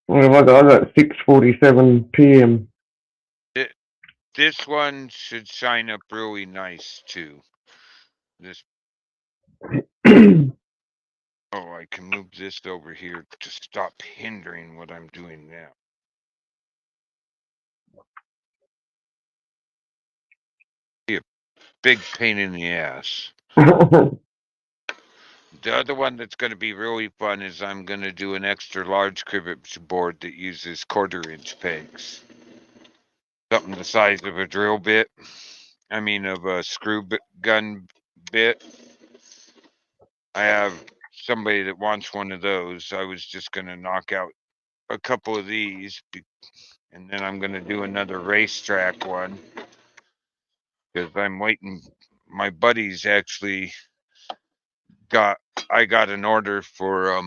What have I got? I got 6:47 p.m. This one should shine up really nice too. This. Oh, I can move this over here to stop hindering what I'm doing now. Be a big pain in the ass. The other one that's going to be really fun is I'm going to do an extra large cribbage board that uses 1/4-inch pegs. Something the size of a drill bit. I mean, of a screw gun bit. I have somebody that wants one of those. I was just going to knock out a couple of these, and then I'm going to do another racetrack one because I'm waiting. My buddy's actually I got an order for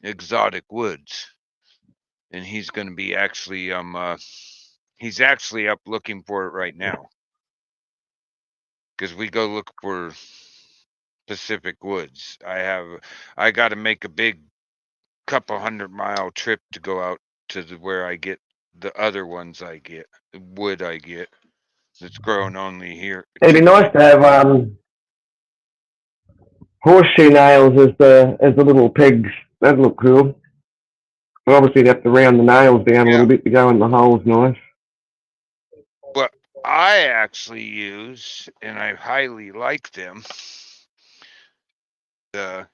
exotic woods, and he's going to be actually he's actually up looking for it right now because we go look for Pacific woods. I got to make a big couple 100-mile trip to go out to where I get the other ones I get, the wood I get that's grown only here. It'd be nice to have horseshoe nails as the little pegs. That'd look cool. But obviously, you'd have to round the nails down a little bit to go in the holes nice. What I actually use, and I highly like them, I'll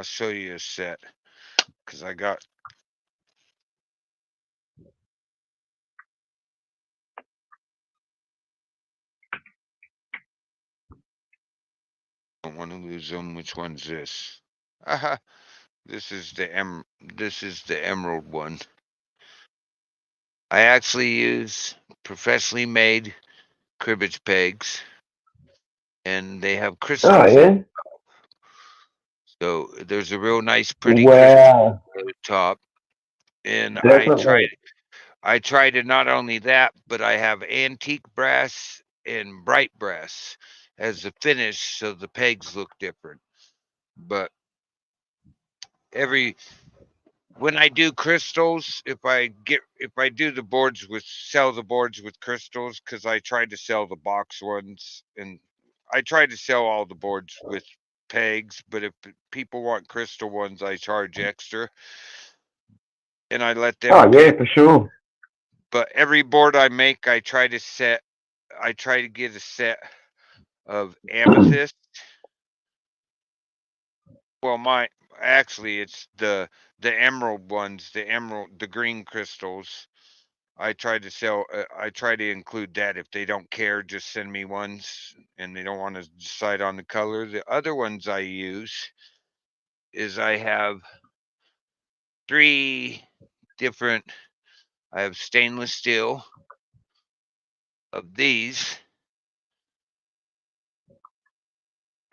show you a set because I got. Don't want to lose them. Which one's this? This is the emerald one. I actually use professionally made cribbage pegs, and they have crystals. Oh yeah. So there's a real nice, pretty crystal Wow. at the top, and Definitely. I tried to not only that, but I have antique brass and bright brass as the finish, so the pegs look different. But every when I do crystals, if I do the boards with sell the boards with crystals, because I tried to sell the box ones, and I tried to sell all the boards with pegs, but if people want crystal ones, I charge extra, and I let them Oh yeah, pick. for sure. But every board I make, I try to get a set of amethyst. Well, my actually it's the emerald ones, the green crystals. I try to include that. If they don't care, just send me ones, and they don't want to decide on the color. The other ones I use is I have three different. I have stainless steel of these.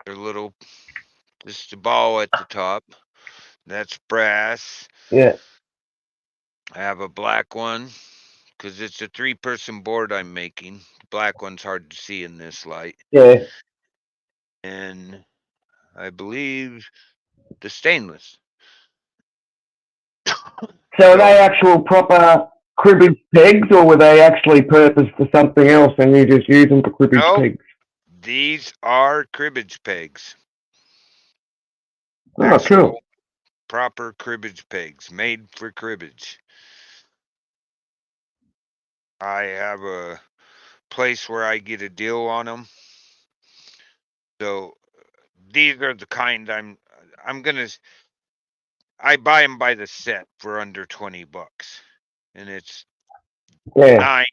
They're little, just a ball at the top. That's brass. Yeah, I have a black one because it's a three-person board I'm making. The black one's hard to see in this light. yeah. And I believe the stainless. So are they So actual proper cribbage pegs, or were they actually purposed for something else, and you just use them for cribbage no, pegs? these are cribbage pegs. Oh, Actual cool. proper cribbage pegs made for cribbage. I have a place where I get a deal on them. So these are the kind I'm gonna I buy them by the set for under $20, and it's Yeah. nine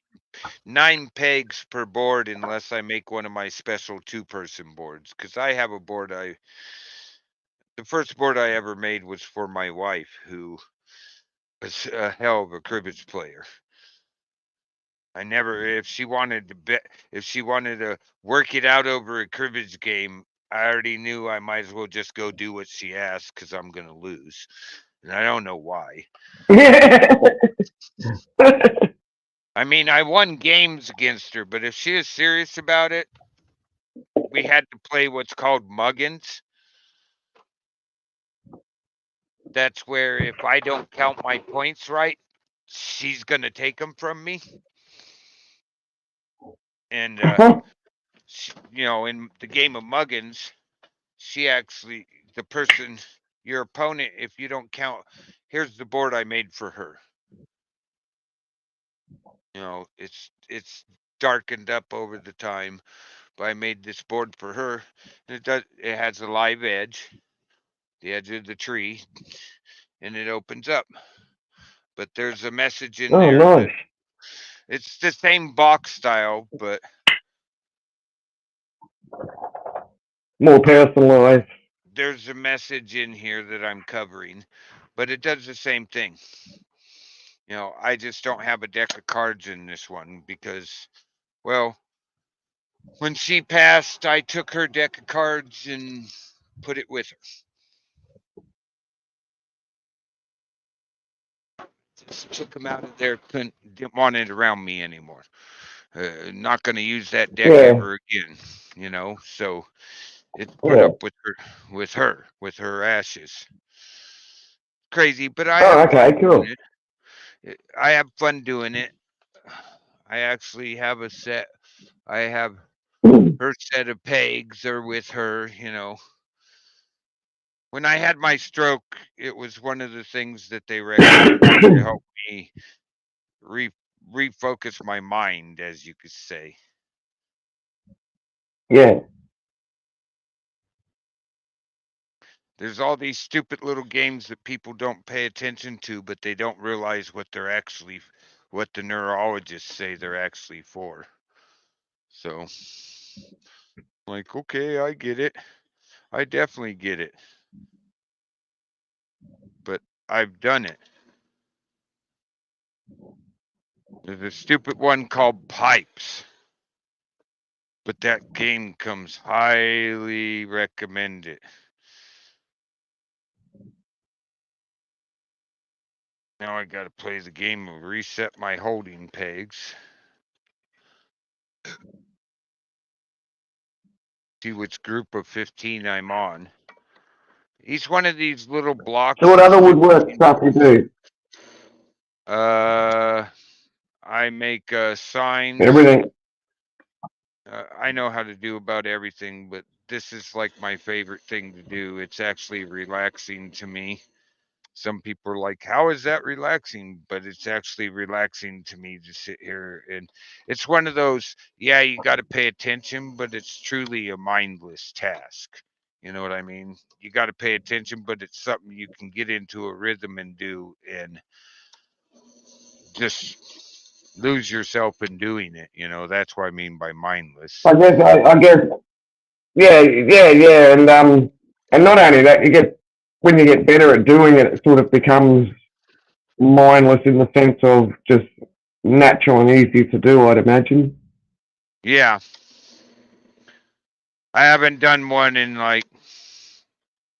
nine pegs per board unless I make one of my special two-person boards. Because I have a board the first board I ever made was for my wife, who was a hell of a cribbage player. I never, if she wanted to work it out over a cribbage game, I already knew I might as well just go do what she asked because I'm gonna lose, and I don't know why. Yeah. I mean, I won games against her, but if she is serious about it, we had to play what's called muggins. That's where if I don't count my points right, she's gonna take them from me. And in the game of muggins, she actually the person your opponent, if you don't count, here's the board I made for her. It's darkened up over the time, but I made this board for her, and it has a live edge, the edge of the tree, and it opens up. But there's a message in Oh, there nice. that it's the same box style, but More there personalised. there's a message in here that I'm covering, but it does the same thing. I just don't have a deck of cards in this one because, well, when she passed, I took her deck of cards and put it with her. Just took them out of there. Didn't want it around me anymore. Not going to use that deck Yeah, ever again. So it's put yeah. up with her ashes. Crazy, but I Oh, have okay, fun doing cool. it. I have fun doing it. I actually have a set. I have her set of pegs are with her. When I had my stroke, it was one of the things that they recommended to help me re- refocus my mind, as you could say. Yeah. There's all these stupid little games that people don't pay attention to, but they don't realize what the neurologists say they're actually for. So, like, okay, I get it. I definitely get it. But I've done it. There's a stupid one called Pipes, but that game comes highly recommended. Now I gotta play the game of reset my holding pegs. See which group of 15 I'm on. Each one of these little blocks So what is other woodwork 15. stuff you do? I make signs. Everything. I know how to do about everything, but this is like my favorite thing to do. It's actually relaxing to me. Some people are like, "How is that relaxing?" But it's actually relaxing to me to sit here, and it's one of those, yeah, you got to pay attention, but it's truly a mindless task. You know what I mean? You got to pay attention, but it's something you can get into a rhythm and do, and just lose yourself in doing it. That's what I mean by mindless. I guess, yeah, and not only that, when you get better at doing it, it sort of becomes mindless in the sense of just natural and easy to do, I'd imagine. Yeah, I haven't done one in like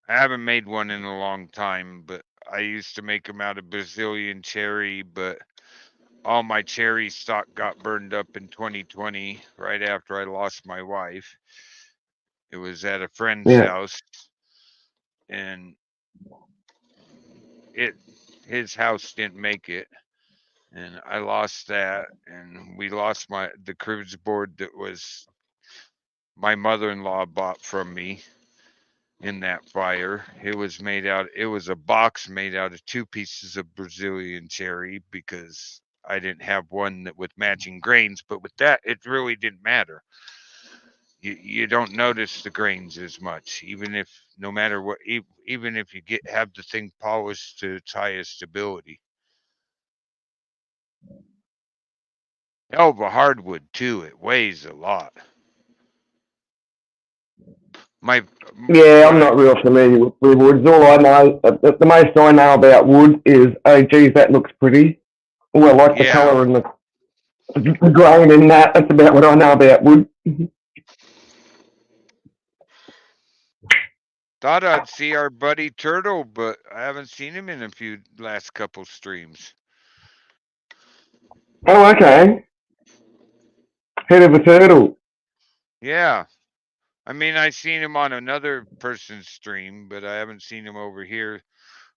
I haven't made one in a long time, but I used to make them out of Brazilian cherry, but all my cherry stock got burned up in 2020 right after I lost my wife. It was at a friend's Yeah. house, and it his house didn't make it, and I lost that, and we lost the cribbage board that was my mother-in-law bought from me in that fire. It was a box made out of two pieces of Brazilian cherry because I didn't have one that with matching grains, but with that it really didn't matter. You don't notice the grains as much, even if no matter what, even if you have the thing polished to its highest ability. Hell of a hardwood too. It weighs a lot. My Yeah, what I'm I not real familiar with woods. All I know, the most I know about wood is, oh, geez, that looks pretty. Oh, I like the yeah, colour and the grain in that. That's about what I know about wood. thought I'd see our buddy Turtle, but I haven't seen him in a few last couple streams. Oh, okay. Head of a turtle. Yeah. I mean, I seen him on another person's stream, but I haven't seen him over here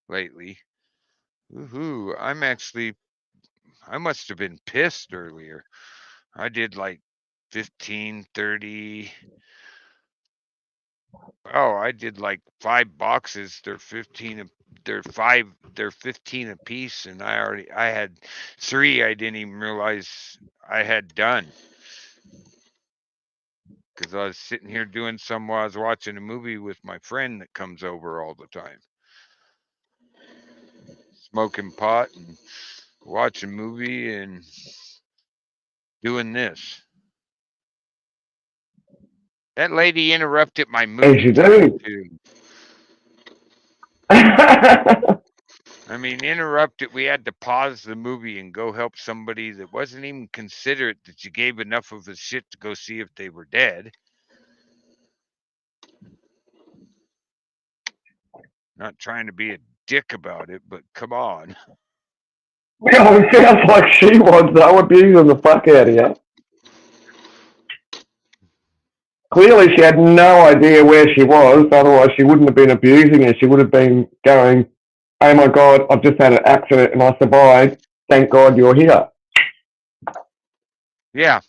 lately. Woohoo. I must have been pissed earlier. I did like 15, 30. Oh, I did like 5 boxes. They're 15 a piece, and I had 3 I didn't even realize I had done. Because I was sitting here doing some while I was watching a movie with my friend that comes over all the time. Smoking pot and watching movie and doing this. That lady interrupted my As movie you time do. too. I mean, interrupted. We had to pause the movie and go help somebody that wasn't even considerate that you gave enough of a shit to go see if they were dead. Not trying to be a dick about it, but come on. Well, it sounds like she was, though, abusing the fuck out of you. Clearly, she had no idea where she was, otherwise, she wouldn't have been abusing her. She would have been going, oh my God, I've just had an accident and I survived. Thank God you're here. Yeah.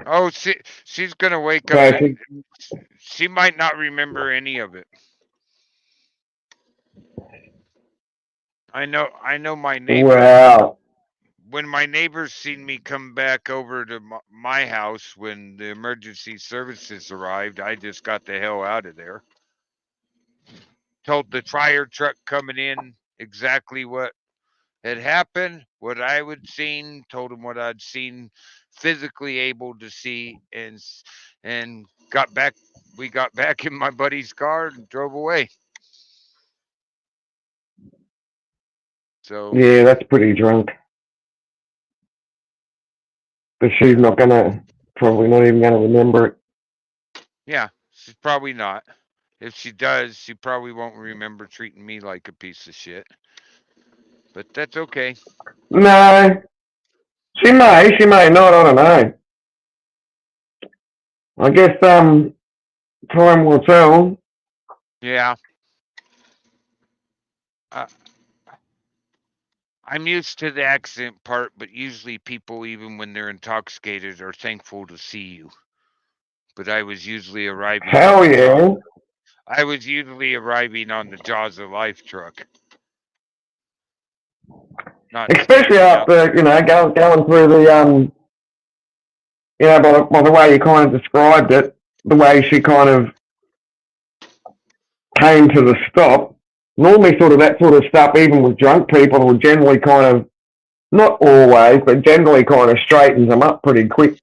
Oh, she's gonna wake up So and she might not remember any of it. I know my neighbors. wow. When my neighbors seen me come back over to my house when the emergency services arrived, I just got the hell out of there. Told the fire truck coming in exactly what had happened, what I would seen, told them what I'd seen physically able to see, and got back. We got back in my buddy's car and drove away. So Yeah, that's pretty drunk. But she's not gonna, probably not even gonna remember it. yeah, she's probably not. If she does, she probably won't remember treating me like a piece of shit. but that's okay. No, she may not. I don't know. I guess time will tell. Yeah. Uh, I'm used to the accent part, but usually people, even when they're intoxicated, are thankful to see you. But I was usually arriving on Hell the jaws. yeah. I was usually arriving on the Jaws of Life truck, not Especially standing out. after, going through the, by the way you kind of described it, the way she kind of came to the stop. Normally, sort of that sort of stuff, even with drunk people, will generally kind of, not always, but generally kind of straightens them up pretty quick.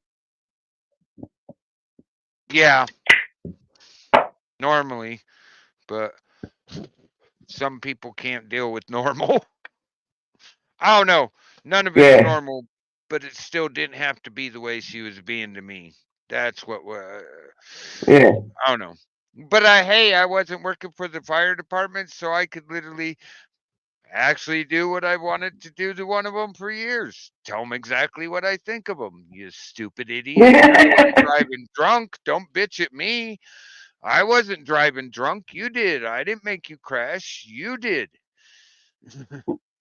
Yeah, normally, but some people can't deal with normal. I don't know. None of it's Yeah, normal, but it still didn't have to be the way she was being to me. That's what yeah. I don't know. But I wasn't working for the fire department, so I could literally actually do what I wanted to do to one of them for years. Tell them exactly what I think of them. You stupid idiot. You're the one driving drunk. Don't bitch at me. I wasn't driving drunk. You did. I didn't make you crash. You did.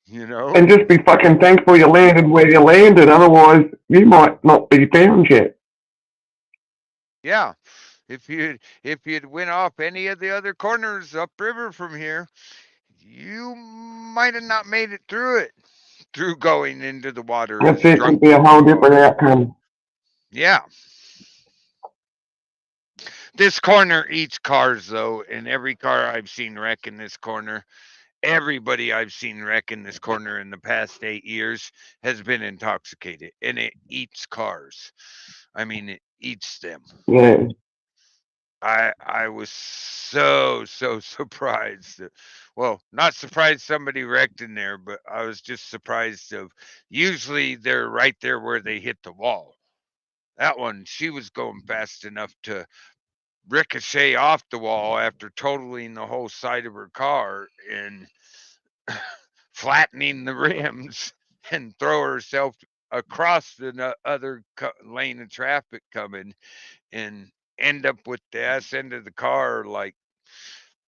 You know? And just be fucking thankful you landed where you landed, otherwise you might not be found yet. Yeah. If you'd went off any of the other corners upriver from here, you might have not made it through it. Through going into the water That's as it, drunk could be a as whole you different are. outcome. Yeah. This corner eats cars though, and every car I've seen wreck in this corner, everybody I've seen wreck in this corner in the past 8 years has been intoxicated, and it eats cars. I mean, it eats them. Yeah. I was so surprised. Well, not surprised somebody wrecked in there, but I was just surprised of. Usually they're right there where they hit the wall. That one, she was going fast enough to ricochet off the wall after totaling the whole side of her car and flattening the rims and throw herself across the other lane of traffic coming and end up with the ass end of the car like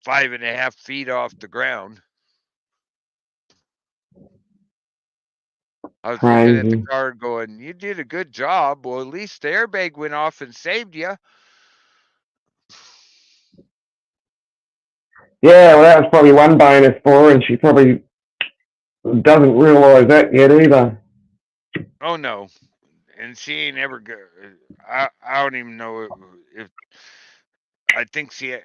5.5 feet off the ground. I was looking at the Crazy. car going, "You did a good job. Well, at least the airbag went off and saved you." Yeah, well, that was probably one bonus for her, and she probably doesn't realise that yet either. Oh no, and she ain't ever go. I don't even know if I think she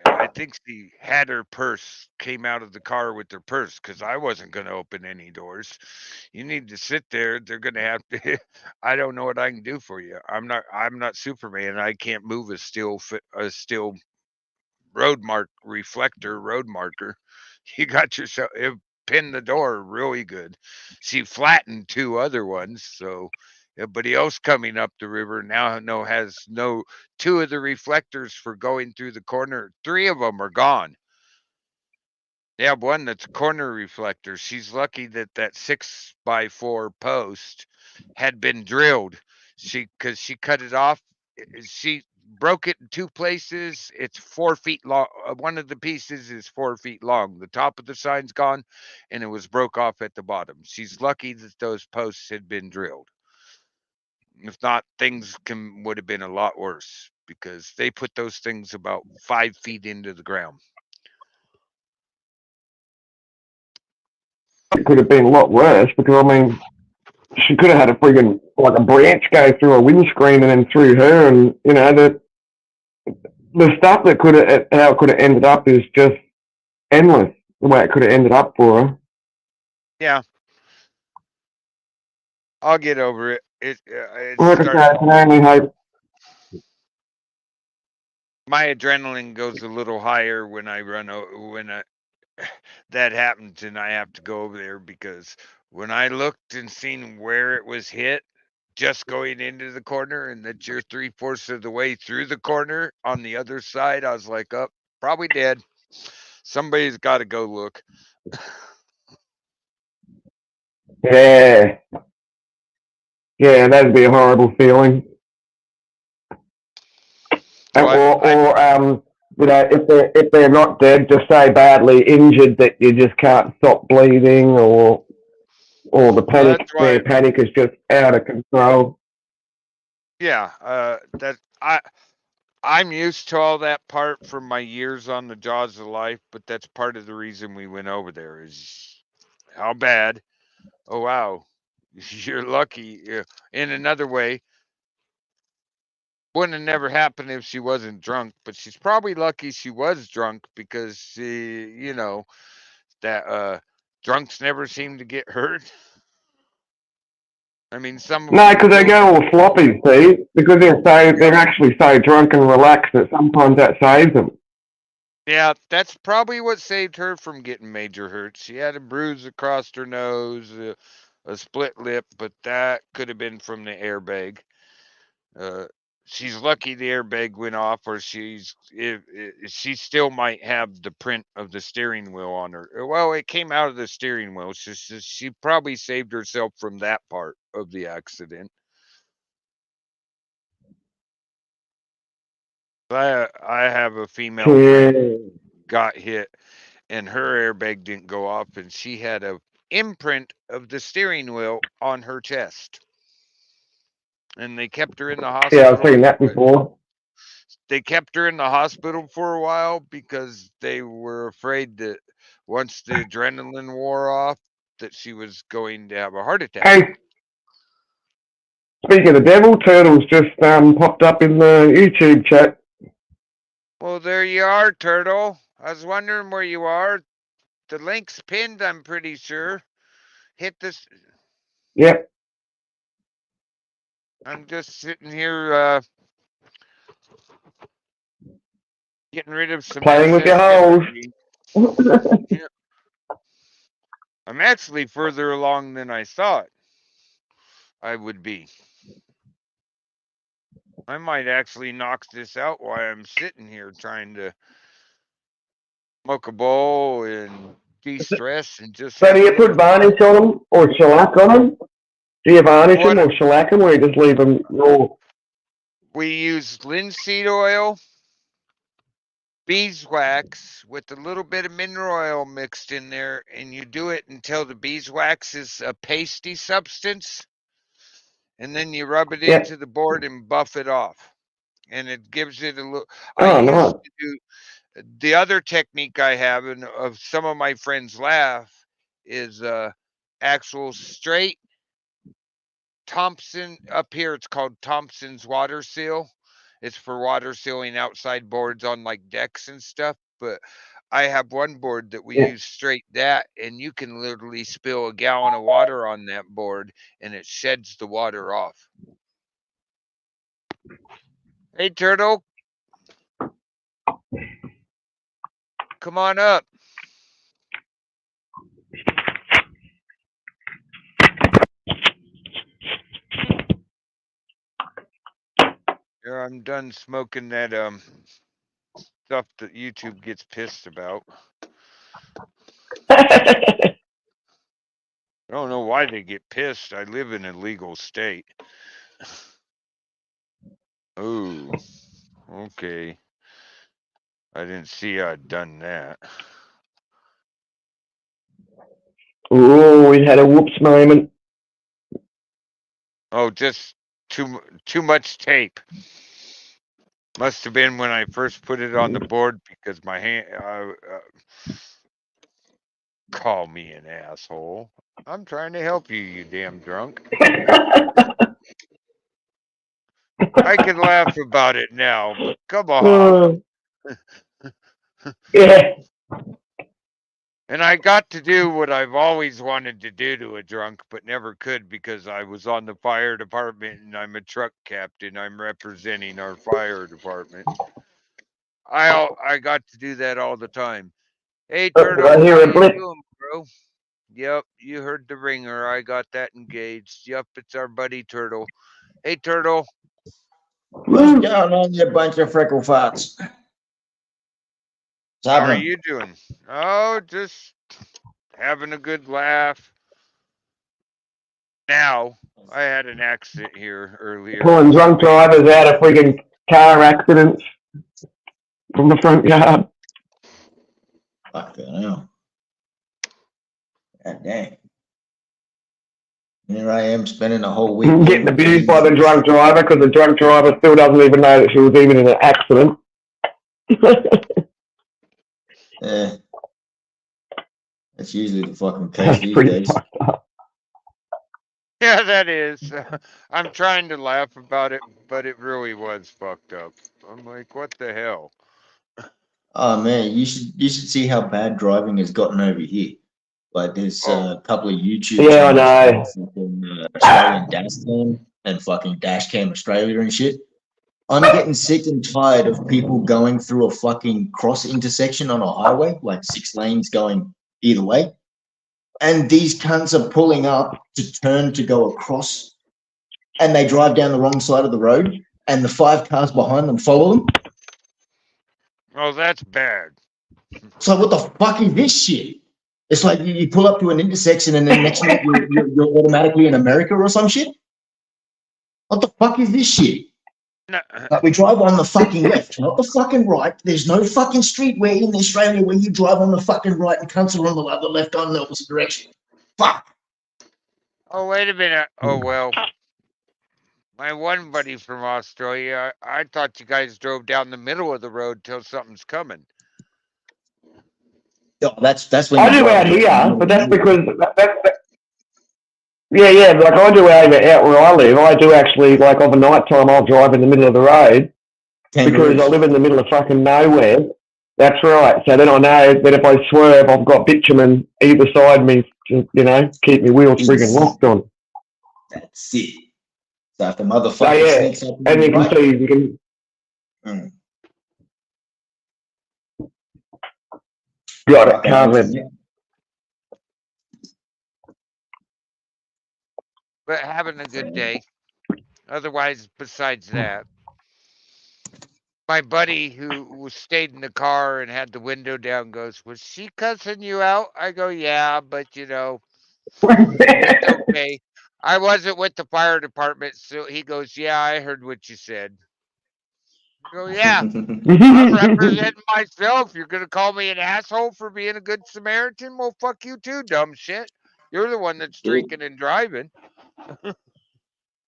had her purse, came out of the car with her purse because I wasn't going to open any doors. You need to sit there. They're going to have to. I don't know what I can do for you. I'm not Superman. I can't move a steel road marker. You got yourself it pinned the door really good. She flattened two other ones, so everybody else coming up the river now has no two of the reflectors for going through the corner. Three of them are gone. They have one that's a corner reflector. She's lucky that that 6x4 post had been drilled. Because she cut it off. She broke it in two places. It's 4 feet long. One of the pieces is 4 feet long. The top of the sign's gone, and it was broke off at the bottom. She's lucky that those posts had been drilled. If not, things would have been a lot worse because they put those things about 5 feet into the ground. It could have been a lot worse because, I mean, she could have had a friggin' like a branch go through a windscreen and then through her, and the stuff that could have how it could have ended up is just endless. The way it could have ended up for her. Yeah, I'll get over it. It's Like I say, I starting. can only hope. My adrenaline goes a little higher when I when that happens and I have to go over there because when I looked and seen where it was hit, just going into the corner and that you're 3/4 of the way through the corner on the other side, I was like, "Up, probably dead. Somebody's got to go look." Yeah. Yeah, that'd be a horrible feeling. So You know, if they're not dead, just say badly injured that you just can't stop bleeding, or the well, that's why. their panic is just out of control. Yeah, that I'm used to all that part from my years on the Jaws of Life, but that's part of the reason we went over there is how bad. Oh wow, you're lucky. In another way, wouldn't have never happened if she wasn't drunk, but she's probably lucky she was drunk because you know that drunks never seem to get hurt. I mean, some of No, them because they do. go all sloppy, see? Because they're Yep. actually so drunk and relaxed that sometimes that saves them. Yeah, that's probably what saved her from getting major hurts. She had a bruise across her nose, a split lip, but that could have been from the airbag. Uh, she's lucky the airbag went off, or if she still might have the print of the steering wheel on her. Well, it came out of the steering wheel. She probably saved herself from that part of the accident. I have a female friend Yeah. got hit and her airbag didn't go off and she had a imprint of the steering wheel on her chest. And they kept her in the Yeah, I've seen hospital. that before. They kept her in the hospital for a while because they were afraid that once the adrenaline wore off that she was going to have a heart attack. Hey, speaking of the devil, Turtles just popped up in the YouTube chat. Well, there you are, Turtle. I was wondering where you are. The link's pinned, I'm pretty sure. Hit this. Yep. I'm just sitting here getting rid of some Playing with your excess holes. energy. Yeah, I'm actually further along than I thought I would be. I might actually knock this out while I'm sitting here trying to smoke a bowl and de-stress and just So do have you put fun. varnish on them or shellac on them? Do you varnish them What or shellac them, or you just leave them raw? we use linseed oil, beeswax with a little bit of mineral oil mixed in there, and you do it until the beeswax is a pasty substance, and then you rub it Yep. into the board and buff it off. And it gives it a look. I Oh, used nice. to do the other technique I have, and of some of my friends laugh, is actual straight Thompson. Up here, it's called Thompson's water seal. It's for water sealing outside boards on like decks and stuff. But I have one board that we Yeah. use straight that, and you can literally spill a gallon of water on that board, and it sheds the water off. Hey, Turtle, come on up. Yeah, I'm done smoking that stuff that YouTube gets pissed about. I don't know why they get pissed. I live in a legal state. Oh, okay. I didn't see I'd done that. Ooh, we had a whoops moment. Oh, just too much tape. Must have been when I first put it on the board because my hand. Call me an asshole. I'm trying to help you, you damn drunk. I can laugh about it now, but come on. Yeah. And I got to do what I've always wanted to do to a drunk, but never could because I was on the fire department and I'm a truck captain. I'm representing our fire department. I got to do that all the time. Hey I Turtle, hear how a you blip. doing, bro? Yep, you heard the ringer. I got that engaged. Yep, it's our buddy Turtle. Hey Turtle, What's going on, you bunch of freckle farts? What's how are happening? you doing? Oh, just having a good laugh. Now, I had an accident here earlier. Pulling drunk drivers out of freaking car accidents from the front yard. Fucking hell. God damn. Here I am spending a whole weekend. Getting abused by the drunk driver because the drunk driver still doesn't even know that she was even in an accident. Yeah. That's usually the fucking case That's these pretty days. fucked up. Yeah, that is. I'm trying to laugh about it, but it really was fucked up. I'm like, what the hell? Oh man, you should see how bad driving has gotten over here. Like there's Oh, a couple of YouTube Yeah, I channels know. called fucking Australian Dash Cam and fucking Dash Cam Australia and shit. I'm getting sick and tired of people going through a fucking cross intersection on a highway, like 6 lanes going either way. And these cunts are pulling up to turn to go across and they drive down the wrong side of the road and the 5 cars behind them follow them. oh, that's bad. So what the fuck is this shit? It's like you pull up to an intersection and then next minute you're automatically in America or some shit. What the fuck is this shit? No, Like we drive on the fucking left, not the fucking right. There's no fucking street where in Australia where you drive on the fucking right and cunts are on the other left on the opposite direction. Fuck. oh, wait a minute. Oh, well. My one buddy from Australia, I thought you guys drove down the middle of the road till something's coming. Oh, that's when I you do drive out on here, the- but that's because yeah, like I do out where I live. I do actually, like, of a night time, I'll drive in the middle of the road because kangaroos. I live in the middle of fucking nowhere. That's right. So then I know that if I swerve, I've got bitumen either side of me to, keep my wheels friggin' locked on. That's it. So if the motherfucker So yeah, sneaks up and you can right, see, you can. Mm. Got it Fucking covered. yeah. But having a good day. Otherwise, besides that, my buddy who stayed in the car and had the window down goes, "Was she cussing you out?" I go, "Yeah, but it's okay. I wasn't with the fire department." So he goes, "Yeah, I heard what you said." I go, "Yeah, I'm representing myself. You're gonna call me an asshole for being a good Samaritan? Well, fuck you too, dumb shit. You're the one that's drinking and driving.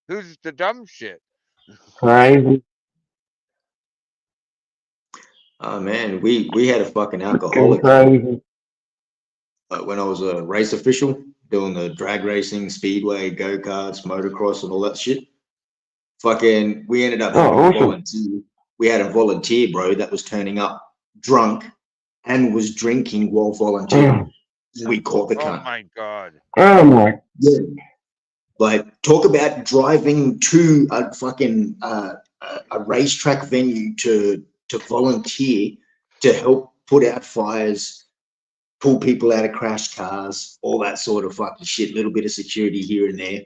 Who's the dumb shit?" Crazy. Oh man, we had a fucking alcoholic Crazy. when I was a race official doing the drag racing, speedway, go karts, motocross, and all that shit. Fucking, we ended up having a volunteer. We had a volunteer, bro, that was turning up drunk and was drinking while volunteering. We caught the cunt. Oh my god. Oh my. Yeah. Like, talk about driving to a fucking a racetrack venue to volunteer to help put out fires, pull people out of crashed cars, all that sort of fucking shit, little bit of security here and there.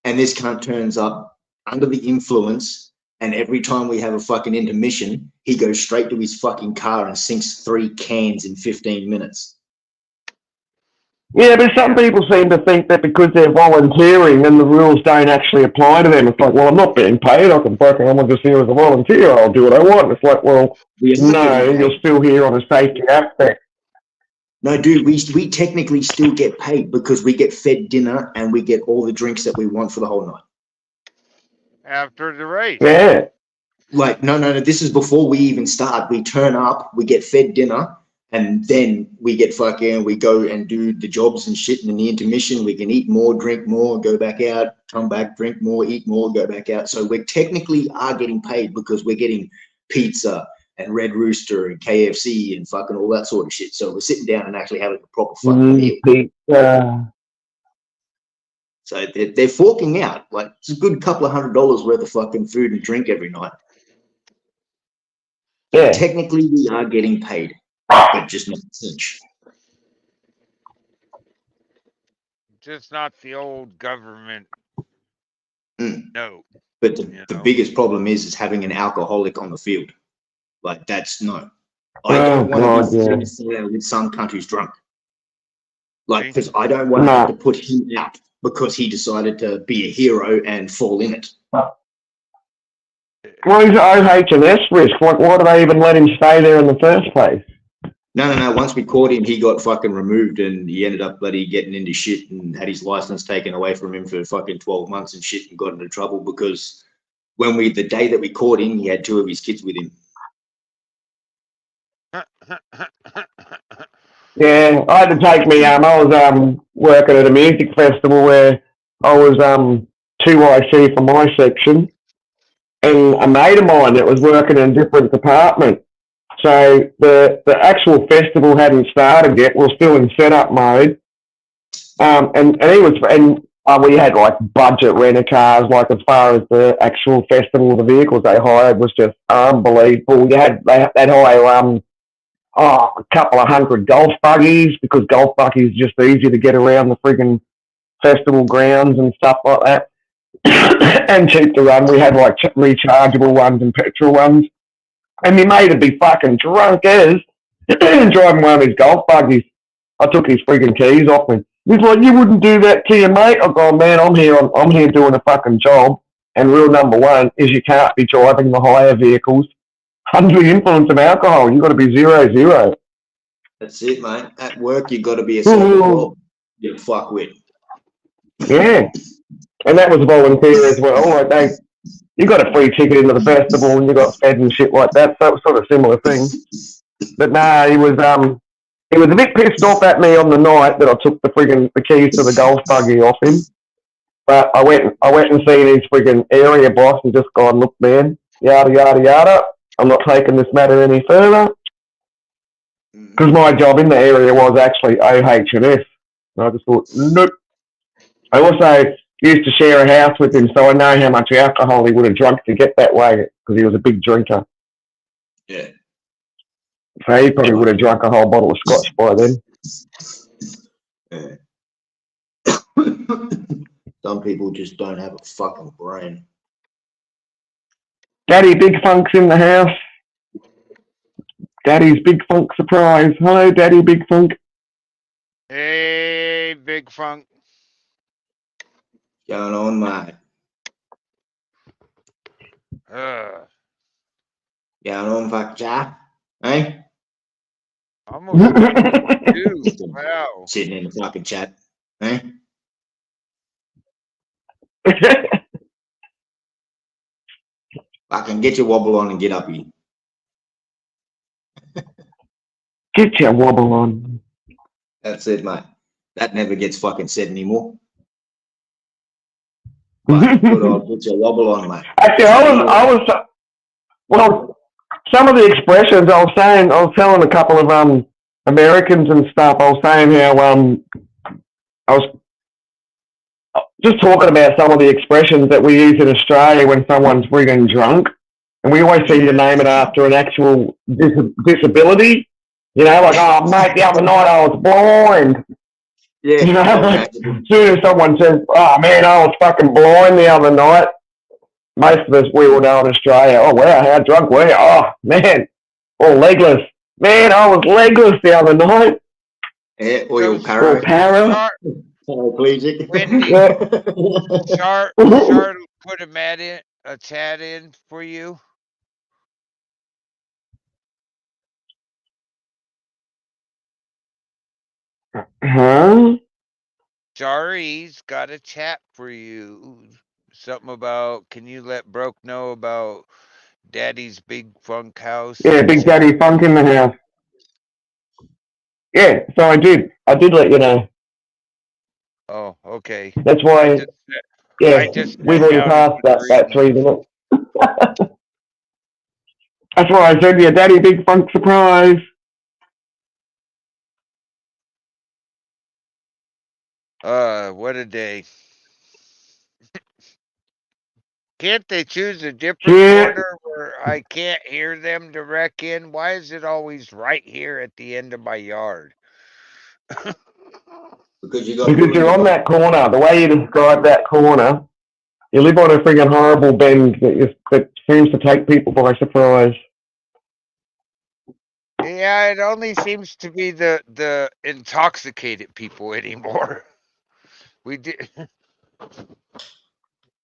And this cunt turns up under the influence, and every time we have a fucking intermission, he goes straight to his fucking car and sinks 3 cans in 15 minutes. Yeah, but some people seem to think that because they're volunteering and the rules don't actually apply to them. It's like, well, I'm not being paid. I can fucking, I'm just here as a volunteer. I'll do what I want. It's like, well, no, you're still here on a safety aspect. No, dude, we technically still get paid because we get fed dinner and we get all the drinks that we want for the whole night. After the race. Yeah. Like, no, this is before we even start. We turn up, we get fed dinner, and then we get fucking, we go and do the jobs and shit. And in the intermission, we can eat more, drink more, go back out, come back, drink more, eat more, go back out. So we technically are getting paid because we're getting pizza and Red Rooster and KFC and fucking all that sort of shit. So we're sitting down and actually having a proper fucking meal. Pizza. So they're forking out. Like, it's a good couple of $100 worth of fucking food and drink every night. So Yeah. technically, we are getting paid, but just not such. Just not the old government. No. But the biggest problem is having an alcoholic on the field. Like, that's no. I don't want to be with some countries drunk. Like, because I don't want to have to put him out because he decided to be a hero and fall in it. Well, he's an OH&S risk. Like, why do they even let him stay there in the first place? No. Once we caught him, he got fucking removed and he ended up bloody getting into shit and had his license taken away from him for fucking 12 months and shit and got into trouble because the day that we caught him, he had 2 of his kids with him. Yeah, I had to take me. I was working at a music festival where I was 2IC for my section, and a mate of mine that was working in a different department. So the actual festival hadn't started yet. We're still in setup mode, and he was we had like budget rent cars. Like as far as the actual festival, the vehicles they hired was just unbelievable. They'd hire a couple of hundred golf buggies because golf buggies are just easier to get around the friggin' festival grounds and stuff like that. And cheap to run. We had like rechargeable ones and petrol ones. And my mate would be fucking drunk as driving one of his golf buggies. I took his friggin' keys off him. He's like, you wouldn't do that to your mate. I go, man, I'm here doing a fucking job. And rule number 1 is you can't be driving the hire vehicles under the influence of alcohol. You've got to be 0-0. That's it, mate. At work, you've got to be a self-employed. You fuck with. Yeah. And that was volunteer as well. Like you got a free ticket into the festival and you got fed and shit like that. So it was sort of similar thing. But nah, he was a bit pissed off at me on the night that I took the keys to the golf buggy off him. But I went and seen his friggin' area boss and just gone, look, man, yada yada yada. I'm not taking this matter any further because my job in the area was actually OH&S. And I just thought, nope. I also used to share a house with him, so I know how much alcohol he would have drunk to get that way because he was a big drinker. Yeah. So he probably would have drunk a whole bottle of scotch by then. Yeah. Some people just don't have a fucking brain. Daddy Big Funk's in the house. Daddy's Big Funk surprise. Hello, Daddy Big Funk. Hey, Big Funk. Going on, mate? Going on, fuck Jack? Eh? Almost two. Wow. Sitting in the fucking chat. Eh? Fucking get your wobble on and get up here. Get your wobble on. That's it, mate. That never gets fucking said anymore. But good old get your wobble on, mate. Actually, well, some of the expressions I was telling a couple of Americans and stuff. I was saying how I was just talking about some of the expressions that we use in Australia when someone's frigging drunk, and we always seem to name it after an actual disability. You know, like, oh, mate, the other night I was blind. Yeah. You know, like, as soon as someone says, oh, man, I was fucking blind the other night, most of us, we will know in Australia, oh, wow, how drunk were you? Oh, man, or legless. Man, I was legless the other night. Yeah, or you're para. Or para. Paraplegic. Wendy, Yeah. Chart will put a chat in for you. Huh? Shari's got a chat for you. Something about, can you let Broke know about Daddy's Big Funk house? Yeah, Big Daddy Funk in the house. Yeah, so I did let you know. Oh, okay. That's why, I just we've sat already down passed and was that 3 minutes. That's why I said, yeah, Daddy Big Funk surprise. What a day. Can't they choose a different corner where I can't hear them to wreck in? Why is it always right here at the end of my yard? Because you got Because you're on that corner. The way you describe that corner, you live on a friggin' horrible bend that seems to take people by surprise. Yeah, it only seems to be the intoxicated people anymore. We did.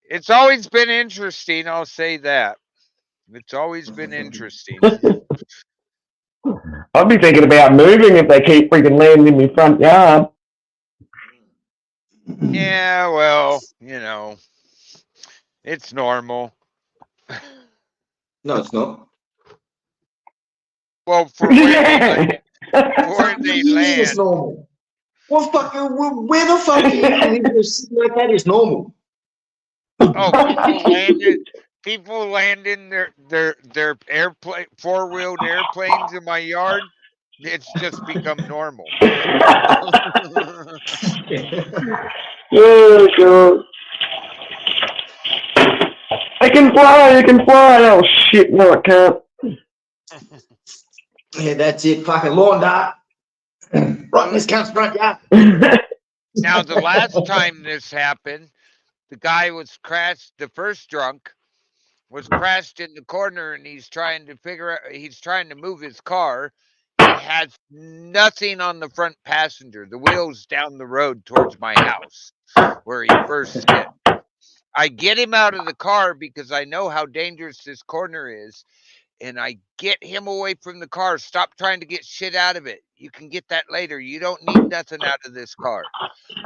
It's always been interesting. I'll say that. It's always been interesting. I'd be thinking about moving if they keep freaking landing in my front yard. Yeah, well, it's normal. No, it's not. Well, for Yeah. where What do they you mean it's land. normal? What fucking, where the fuck are you live like that is normal? Oh, people landing their airplane 4-wheeled airplanes in my yard. It's just become normal. Oh, God. I can fly, I can fly. Oh, shit, no, I can't. Yeah, that's it. Fucking lawn dart. Right in this cunt's front yard. Now, the last time this happened, the guy was crashed. The first drunk was crashed in the corner, and he's trying to move his car. He has nothing on the front passenger. The wheel's down the road towards my house where he first hit. I get him out of the car because I know how dangerous this corner is, and I get him away from the car. Stop trying to get shit out of it. You can get that later. You don't need nothing out of this car.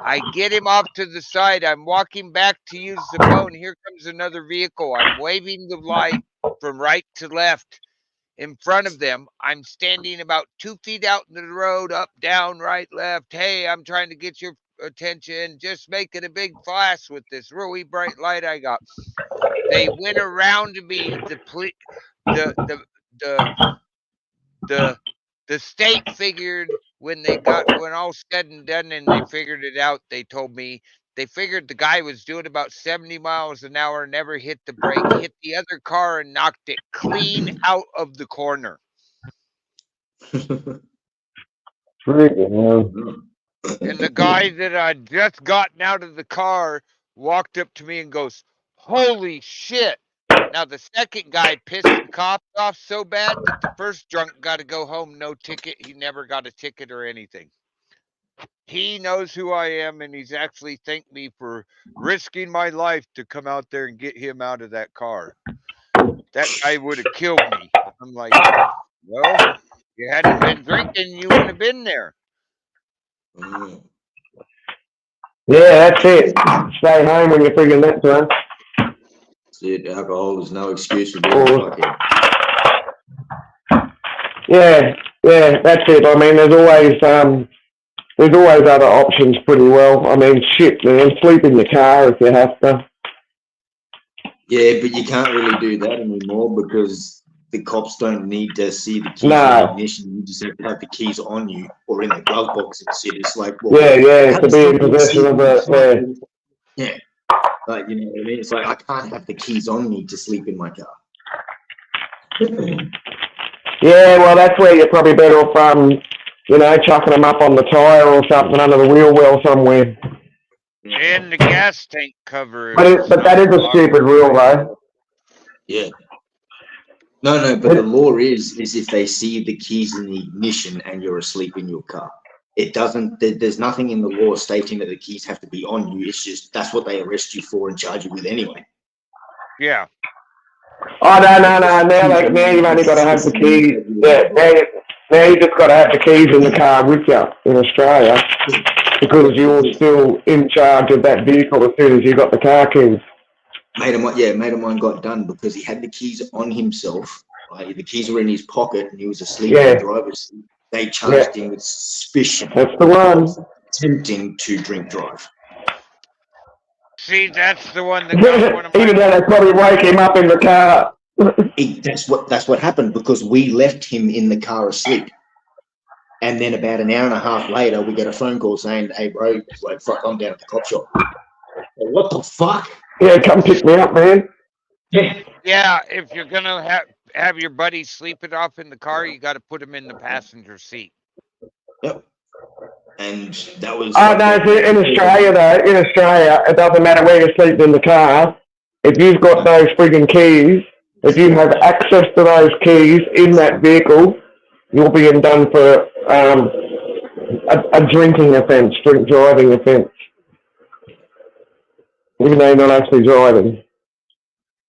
I get him off to the side. I'm walking back to use the phone. Here comes another vehicle. I'm waving the light from right to left in front of them. I'm standing about 2 feet out in the road, up, down, right, left. Hey, I'm trying to get your attention. Just making a big flash with this really bright light I got. They went around me. The state figured when all said and done and they figured it out, they told me they figured the guy was doing about 70 miles an hour, never hit the brake, hit the other car and knocked it clean out of the corner. And the guy that had just gotten out of the car walked up to me and goes, "Holy shit." Now, the second guy pissed the cops off so bad that the first drunk got to go home, no ticket. He never got a ticket or anything. He knows who I am, and he's actually thanked me for risking my life to come out there and get him out of that car. That guy would have killed me. I'm like, well, you hadn't been drinking, you wouldn't have been there. Yeah, that's it. Stay home when you're freaking that drunk. That's it. Alcohol is no excuse for being fucking. Yeah, that's it. I mean, there's always other options pretty well. I mean, shit, man, sleep in the car if you have to. Yeah, but you can't really do that anymore because the cops don't need to see the keys in No. the ignition. You just have to have the keys on you or in the glove box and shit. It's like, well, Yeah, to be in possession of it. Yeah. Like, you know what I mean? It's like, I can't have the keys on me to sleep in my car. Yeah, well, that's where you're probably better off, chucking them up on the tyre or something under the wheel well somewhere. And the gas tank cover. But that is a stupid rule, though. Yeah. No, but the law is if they see the keys in the ignition and you're asleep in your car. It doesn't, there's nothing in the law stating that the keys have to be on you. It's just, that's what they arrest you for and charge you with anyway. Yeah. Oh, no. Now you've only got to have the keys. Yeah, now you just got to have the keys in the car with you in Australia because you're still in charge of that vehicle as soon as you got the car keys. Mate of mine got done because he had the keys on himself. Right? The keys were in his pocket and he was asleep in the driver's seat. They charged him with suspicion. That's the one. Attempting to drink drive. See, that's the one that got one of my... Even though they probably wake him up in the car. That's what happened because we left him in the car asleep. And then about an hour and a half later, we get a phone call saying, "Hey, bro, like, fuck, I'm down at the cop shop." What the fuck? Yeah, come pick me up, man. Yeah, if you're going to have your buddy sleeping off in the car, you got to put him in the passenger seat. Yep. And that was... Oh, no, in Australia, though, it doesn't matter where you sleep in the car. If you've got those frigging keys, if you have access to those keys in that vehicle, you'll be done for a drinking offence, drink driving offence. even though you're not actually driving.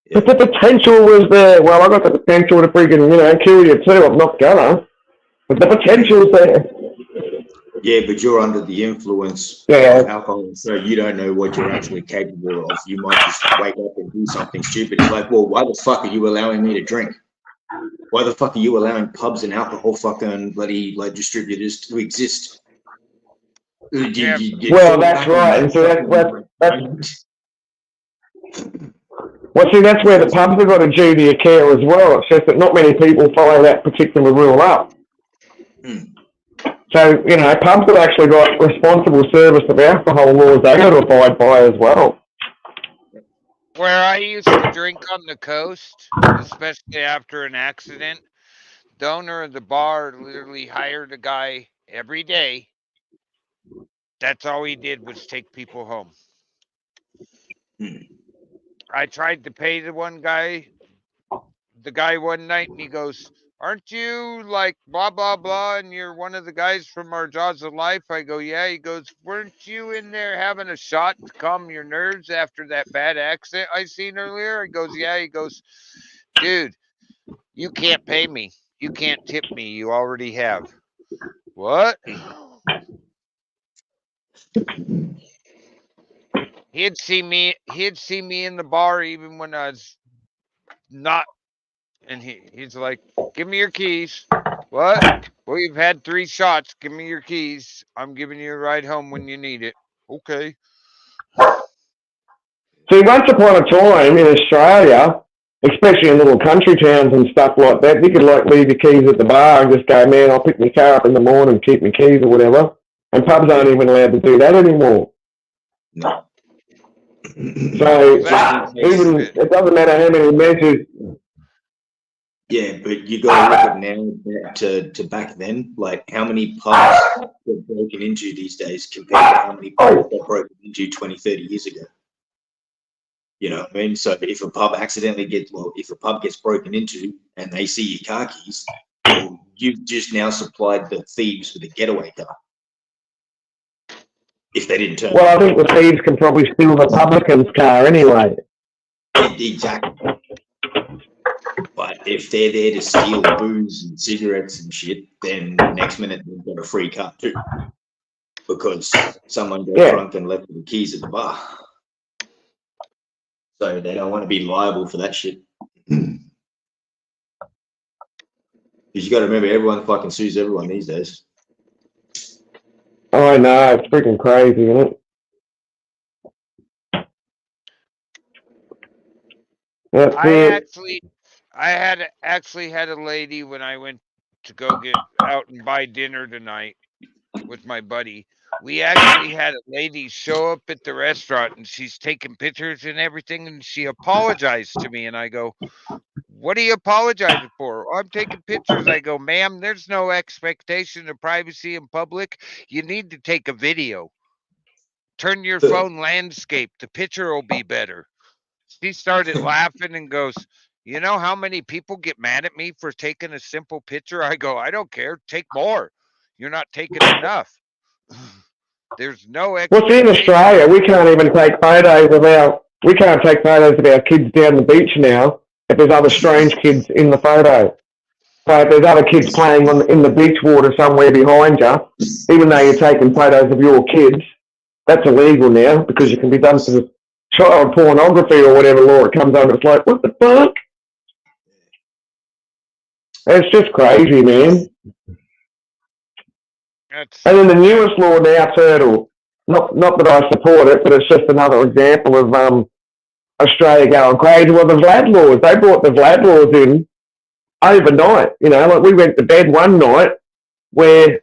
Yeah. But the potential was there. Well, I got the potential to freaking, kill you too. I'm not gonna. But the potential's there. Yeah, but you're under the influence Yeah. of alcohol, so you don't know what you're actually capable of. You might just wake up and do something stupid. It's like, well, why the fuck are you allowing me to drink? Why the fuck are you allowing pubs and alcohol fucking bloody like distributors to exist? Yeah. Well, that's right. And so that's well, see, that's where the pubs have got a duty of care as well. It's just that not many people follow that particular rule up. So, pubs have actually got responsible service of alcohol laws they got to abide by as well. Where I used to drink on the coast, especially after an accident, the owner of the bar literally hired a guy every day. That's all he did was take people home. I tried to pay the guy one night, and he goes, "Aren't you like blah blah blah, and you're one of the guys from our Jaws of Life?" I go, "Yeah." He goes, "Weren't you in there having a shot to calm your nerves after that bad accident I seen earlier?" He goes, "Yeah." He goes, "Dude, you can't pay me. You can't tip me. You already have." What? He'd see me in the bar even when I was not, and he's like, "Give me your keys." What? Well, you've had 3 shots. Give me your keys. I'm giving you a ride home when you need it. Okay. See, once upon a time in Australia, especially in little country towns and stuff like that, you could leave your keys at the bar and just go, "Man, I'll pick my car up in the morning, keep my keys," or whatever. And pubs aren't even allowed to do that anymore. No. So even it doesn't matter how many measures. Yeah, but you got to look at now to back then. Like, how many pubs get broken into these days compared to how many pubs got broken into 20, 30 years ago? You know what I mean? So if a pub if a pub gets broken into and they see your car keys, well, you've just now supplied the thieves with a getaway car. If they didn't turn up. Well, I think the thieves can probably steal the publican's car anyway. Exactly. But if they're there to steal booze and cigarettes and shit, then next minute they've got a free car too. Because someone got drunk and left the keys at the bar. So they don't want to be liable for that shit. Because you got to remember, everyone fucking sues everyone these days. I know, it's freaking crazy, isn't it? I actually had a lady when I went to go get out and buy dinner tonight with my buddy. We actually had a lady show up at the restaurant, and she's taking pictures and everything, and she apologized to me, and I go, "What are you apologizing for?" "I'm taking pictures." I go, "Ma'am, there's no expectation of privacy in public. You need to take a video. Turn your phone landscape. The picture will be better." She started laughing and goes, "You know how many people get mad at me for taking a simple picture?" I go, "I don't care. Take more. You're not taking enough." There's no Well, see, in Australia, we can't even take photos of our kids down the beach now if there's other strange kids in the photo. So if there's other kids playing in the beach water somewhere behind you, even though you're taking photos of your kids, that's illegal now because you can be done for child pornography or whatever law it comes under. It's like, what the fuck? It's just crazy, man. And then the newest law now, Turtle, not that I support it, but it's just another example of Australia going crazy. Well, the Vlad laws, they brought the Vlad laws in overnight. Like we went to bed one night where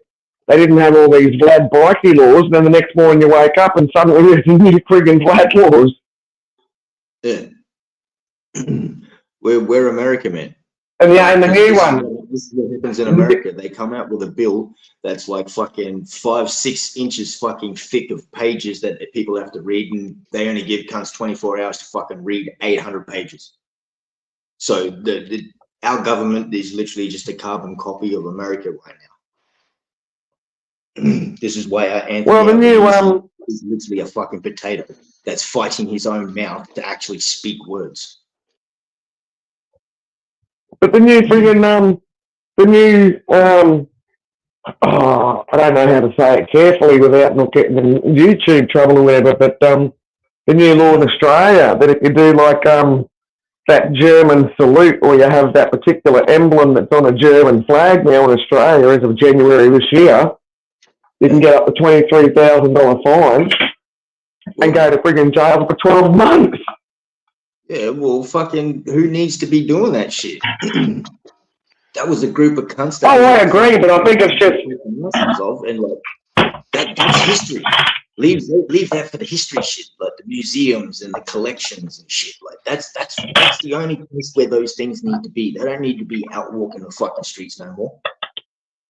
they didn't have all these Vlad bikey laws, and then the next morning you wake up and suddenly there's new friggin' Vlad laws. Yeah. We're America, man. And the new one. This is what happens in America. They come out with a bill that's like fucking 5-6 inches fucking thick of pages that people have to read, and they only give cunts 24 hours to fucking read 800 pages. So our government is literally just a carbon copy of America right now. This is why our Anthony the new is literally a fucking potato. that's fighting his own mouth to actually speak words. But the new friggin', I don't know how to say it carefully without not getting in YouTube trouble or whatever, but the new law in Australia that if you do like that German salute, or you have that particular emblem that's on a German flag now in Australia as of January this year, you can get up to $23,000 fine and go to friggin' jail for 12 months. Yeah, well, fucking, who needs to be doing that shit? That was a group of cunts. Oh, I agree, but I think it's just and like that's history. Leave that for the history shit, like the museums and the collections and shit. Like that's the only place where those things need to be. They don't need to be out walking the fucking streets no more.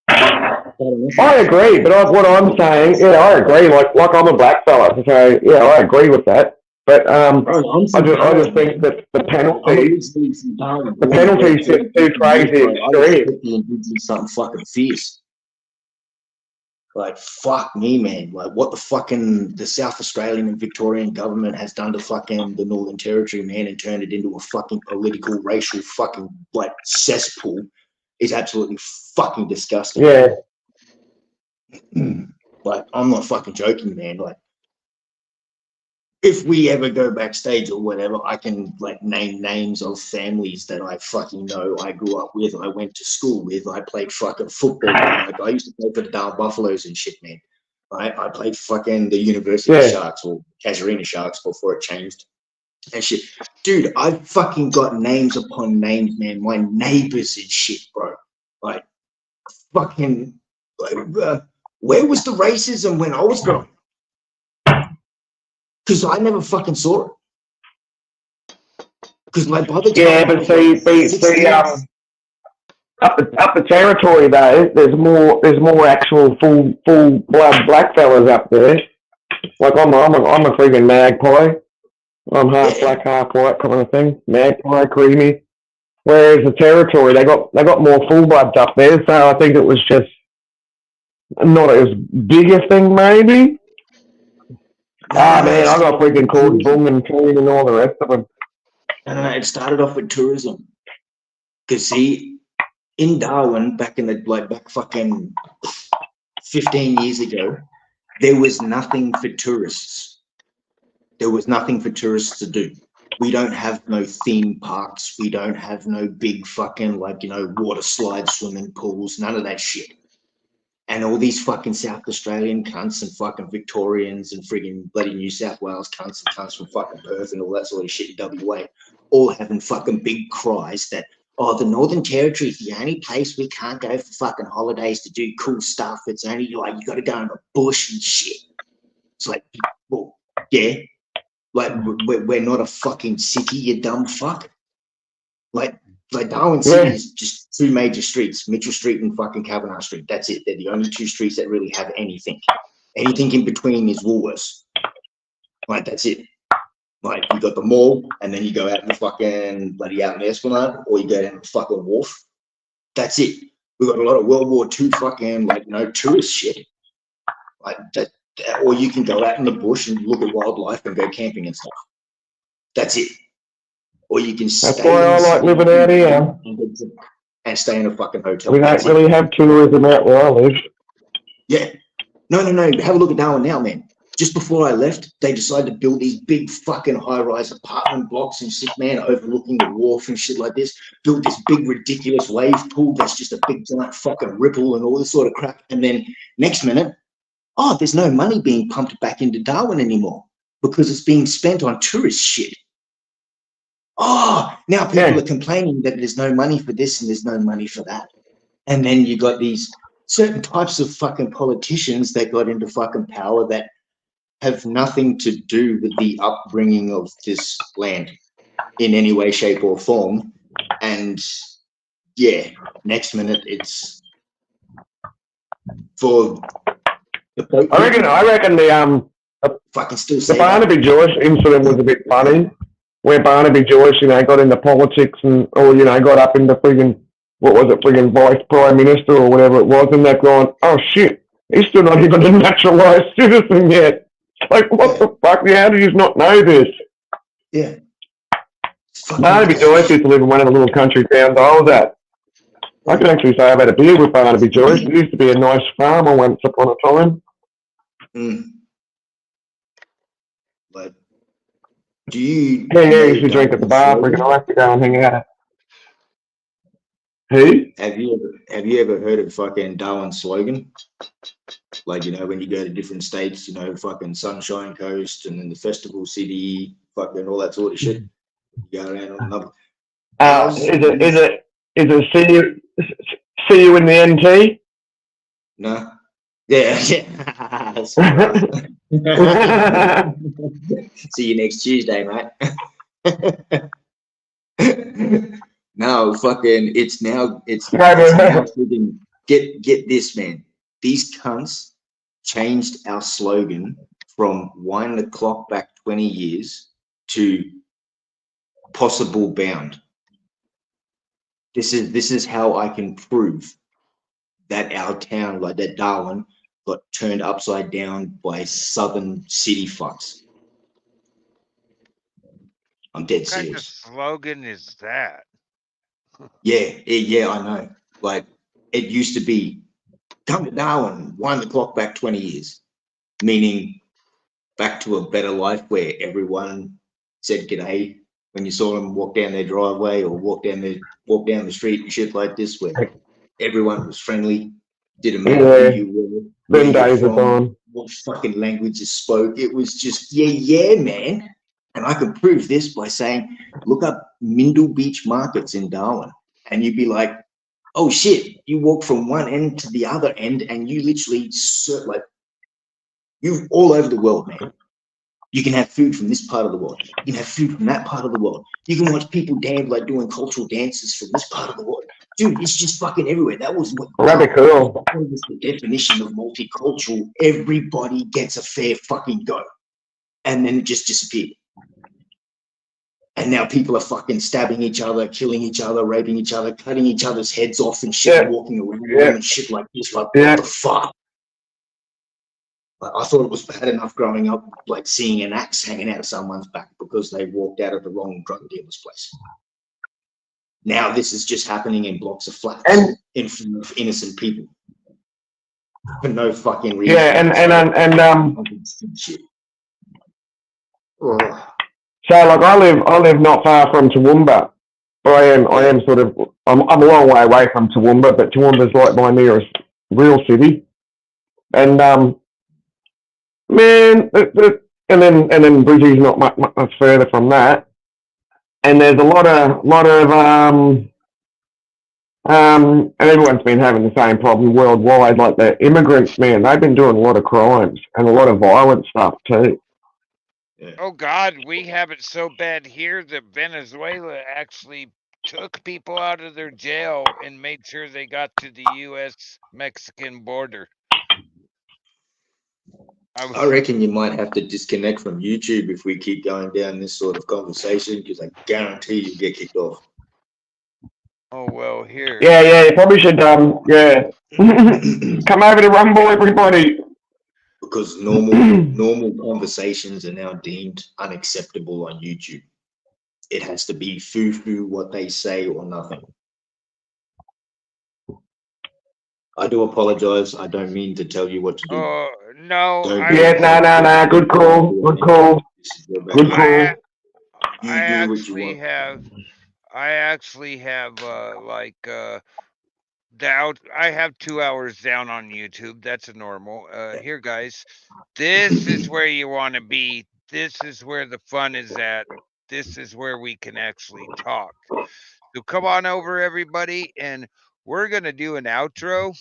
I agree, but what I'm saying, yeah, I agree. Like I'm a black fella, so yeah, I agree with that. But I just think that the penalties get too crazy extreme. Something fucking fierce. Like fuck me, man. Like what the South Australian and Victorian government has done to fucking the Northern Territory, man, and turned it into a fucking political, racial fucking like cesspool is absolutely fucking disgusting. Yeah. Like I'm not fucking joking, man. Like if we ever go backstage or whatever, I can like name names of families that I fucking know, I grew up with, I went to school with, I played fucking football. Like I used to play for the Darwin Buffaloes and shit, man. I played fucking the University Sharks or Casuarina Sharks before it changed and shit. Dude, I've fucking got names upon names, man. My neighbors and shit, bro. Like fucking, like, where was the racism when I was growing? Because I never fucking saw it. Because like by the time but see, up the territory though, there's more actual full blood black fellas up there. Like I'm a freaking magpie. I'm half black, half white kind of thing. Magpie, creamy. Whereas the territory, they got more full bloods up there. So I think it was just not as big a thing, maybe. Man, I got freaking called Boom and Clean and all the rest of them. It started off with tourism. Because see, in Darwin, back fucking 15 years ago, there was nothing for tourists. There was nothing for tourists to do. We don't have no theme parks. We don't have no big fucking, water slides, swimming pools, none of that shit. And all these fucking South Australian cunts and fucking Victorians and friggin' bloody New South Wales cunts and cunts from fucking Perth and all that sort of shit in WA, all having fucking big cries that, oh, the Northern Territory is the only place we can't go for fucking holidays to do cool stuff. It's only like you got to go in the bush and shit. It's like, well, yeah, like we're not a fucking city, you dumb fuck. Like Darwin City is just two major streets, Mitchell Street and fucking Kavanagh Street. That's it. They're the only two streets that really have anything. Anything in between is Woolworths. Like, that's it. Like, you got the mall, and then you go out in the fucking bloody out in the Esplanade, or you go down the fucking wharf. That's it. We've got a lot of World War II fucking, tourist shit. Like that, or you can go out in the bush and look at wildlife and go camping and stuff. That's it. Or you can stay. That's why I like living out here. And stay in a fucking hotel. We don't really have tourism out where I live. Yeah. No. Have a look at Darwin now, man. Just before I left, they decided to build these big fucking high-rise apartment blocks and shit, man, overlooking the wharf and shit like this. Built this big, ridiculous wave pool that's just a big, giant fucking ripple and all this sort of crap. And then next minute, there's no money being pumped back into Darwin anymore because it's being spent on tourist shit. Now people are complaining that there's no money for this and there's no money for that. And then you got these certain types of fucking politicians that got into fucking power that have nothing to do with the upbringing of this land in any way, shape or form. And next minute it's for the I reckon the fucking still the Barnaby Joyce incident was a bit funny. Where Barnaby Joyce, got into politics or got up into friggin', vice prime minister or whatever it was, and they're going, oh shit, he's still not even a naturalised citizen yet. Like, what the fuck? How do you not know this? Yeah. Barnaby Joyce used to live in one of the little country towns I was at. I can actually say I've had a beer with Barnaby Joyce. He used to be a nice farmer once upon a time. But do you? Yeah, he used to drink at the bar. Freaking, I have to go and hang out. Who? Have you ever heard of fucking Darwin's slogan? Like, you know, when you go to different states, you know, fucking Sunshine Coast and then the Festival City, fucking all that sort of shit. You go around on another. Is it see you in the NT? No. Yeah. See you next Tuesday, mate. No, fucking, it's now freaking, get this, man. These cunts changed our slogan from wind the clock back 20 years to possible bound. This is how I can prove that our town, like that Darwin, got turned upside down by southern city fucks. I'm dead serious. What kind of slogan is that? Yeah, I know. Like, it used to be, come to Darwin, wind the clock back 20 years, meaning back to a better life where everyone said g'day when you saw them walk down their driveway or walk down the street and shit like this, where everyone was friendly, didn't matter who you were, where you're from, what fucking language you spoke. It was just, yeah, man. And I can prove this by saying, look up Mindle Beach markets in Darwin, and you'd be like, oh shit, you walk from one end to the other end, and you literally, like, you're all over the world, man. You can have food from this part of the world. You can have food from that part of the world. You can watch people dance, like doing cultural dances from this part of the world. Dude, it's just fucking everywhere. That was what that'd be cool. That was the definition of multicultural. Everybody gets a fair fucking go. And then it just disappeared. And now people are fucking stabbing each other, killing each other, raping each other, cutting each other's heads off and shit, walking around and shit like this. Like, what the fuck? I thought it was bad enough growing up, like seeing an axe hanging out of someone's back because they walked out of the wrong drug dealer's place. Now this is just happening in blocks of flats in front of innocent people for no fucking reason. Yeah, shit. So, like, I live not far from Toowoomba. I am sort of, I'm a long way away from Toowoomba, but Toowoomba's like my nearest real city. And man, and then Bridgie's not much further from that. And there's a lot of and everyone's been having the same problem worldwide. Like the immigrants, man, they've been doing a lot of crimes and a lot of violent stuff too. Oh God, we have it so bad here that Venezuela actually took people out of their jail and made sure they got to the U.S.-Mexican border. I reckon you might have to disconnect from YouTube if we keep going down this sort of conversation, because I guarantee you get kicked off. Oh well, here. Yeah, you probably should. Come over to Rumble, everybody. Because normal conversations are now deemed unacceptable on YouTube. It has to be foo-foo what they say or nothing. I do apologize. I don't mean to tell you what to do. No. No. Good call. Good call. I actually have I have 2 hours down on YouTube. That's a normal. Here, guys, this is where you want to be. This is where the fun is at. This is where we can actually talk. So come on over, everybody, and we're going to do an outro.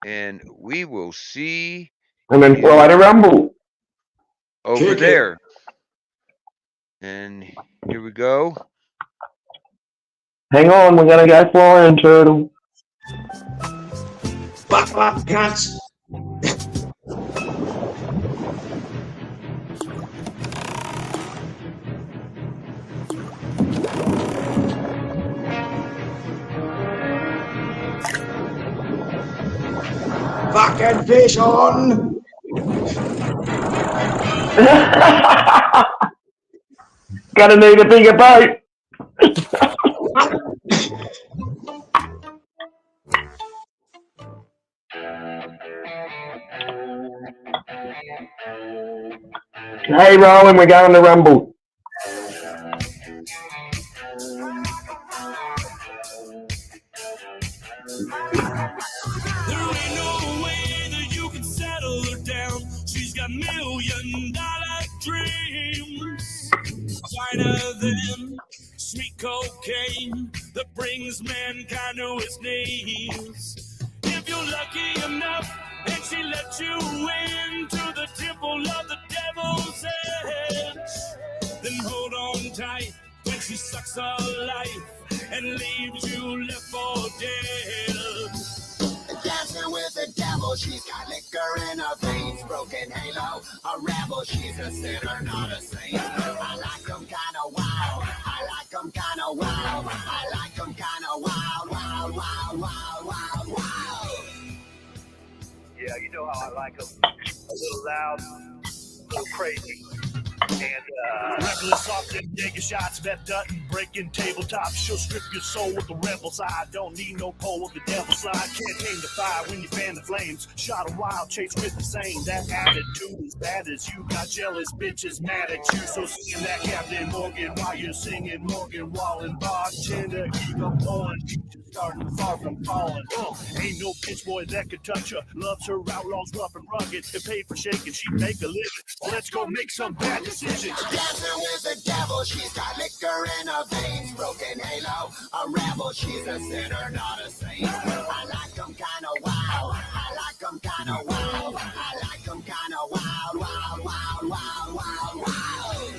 And we will see. And then fly to Rumble. Over there. And here we go. Hang on, we're going to go flying, turtle. Fuck off, cunts. Fucking fish on! Gonna need a bigger boat. Hey, Roland, we're going to Rumble. There ain't no way that you can settle her down. She's got $1,000,000 dreams. Finer than sweet cocaine that brings mankind to its knees. If you're lucky enough and she lets you into the temple of the devil's edge, then hold on tight when she sucks her life and leaves you left for dead. Dancing with the devil, she's got liquor in her veins. Broken halo, a rebel, she's a sinner, not a saint. I like them kinda wild, I like them kinda wild, I like them kinda wild, wild, wild, wild, wild, wild. Yeah, you know how I like them. A little loud, a little crazy. And reckless, often taking shots, Beth Dutton breaking tabletops. She'll strip your soul with the rebel side. Don't need no pole with the devil side. Can't tame the fire when you fan the flames. Shot a wild chase with the same. That attitude is bad as you. Got jealous bitches mad at you. So sing that Captain Morgan while you're singing Morgan Wallen. Bartender, keep on pouring. Starting far from falling. Ain't no bitch boy that could touch her. Loves her outlaws rough and rugged. If paid for shaking, she'd make a living. Let's go make some bad decisions. Dancing with the devil, she's got liquor in her veins. Broken halo, a rebel, she's a sinner, not a saint. I like them kinda wild, I like them kinda wild, I like them kinda wild, wild, wild, wild, wild, wild.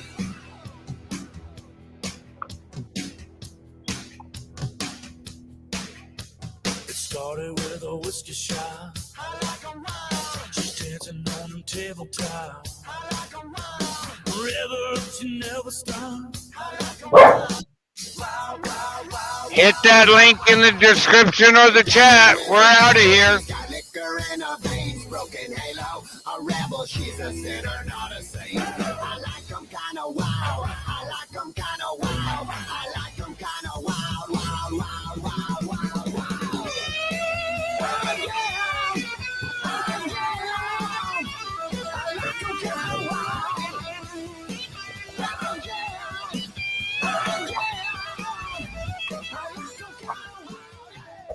It started with a whiskey shot. I like 'em wild. She's dancing on them tabletop. I like 'em wild. Forever, she never stops. I like 'em wild. Wild, wild, wild. Hit that link in the description or the chat. We're out of here. She's got liquor in her veins, broken halo, a rebel, she's a sinner, not a saint. I like 'em kinda wild, I like 'em kinda wild, I like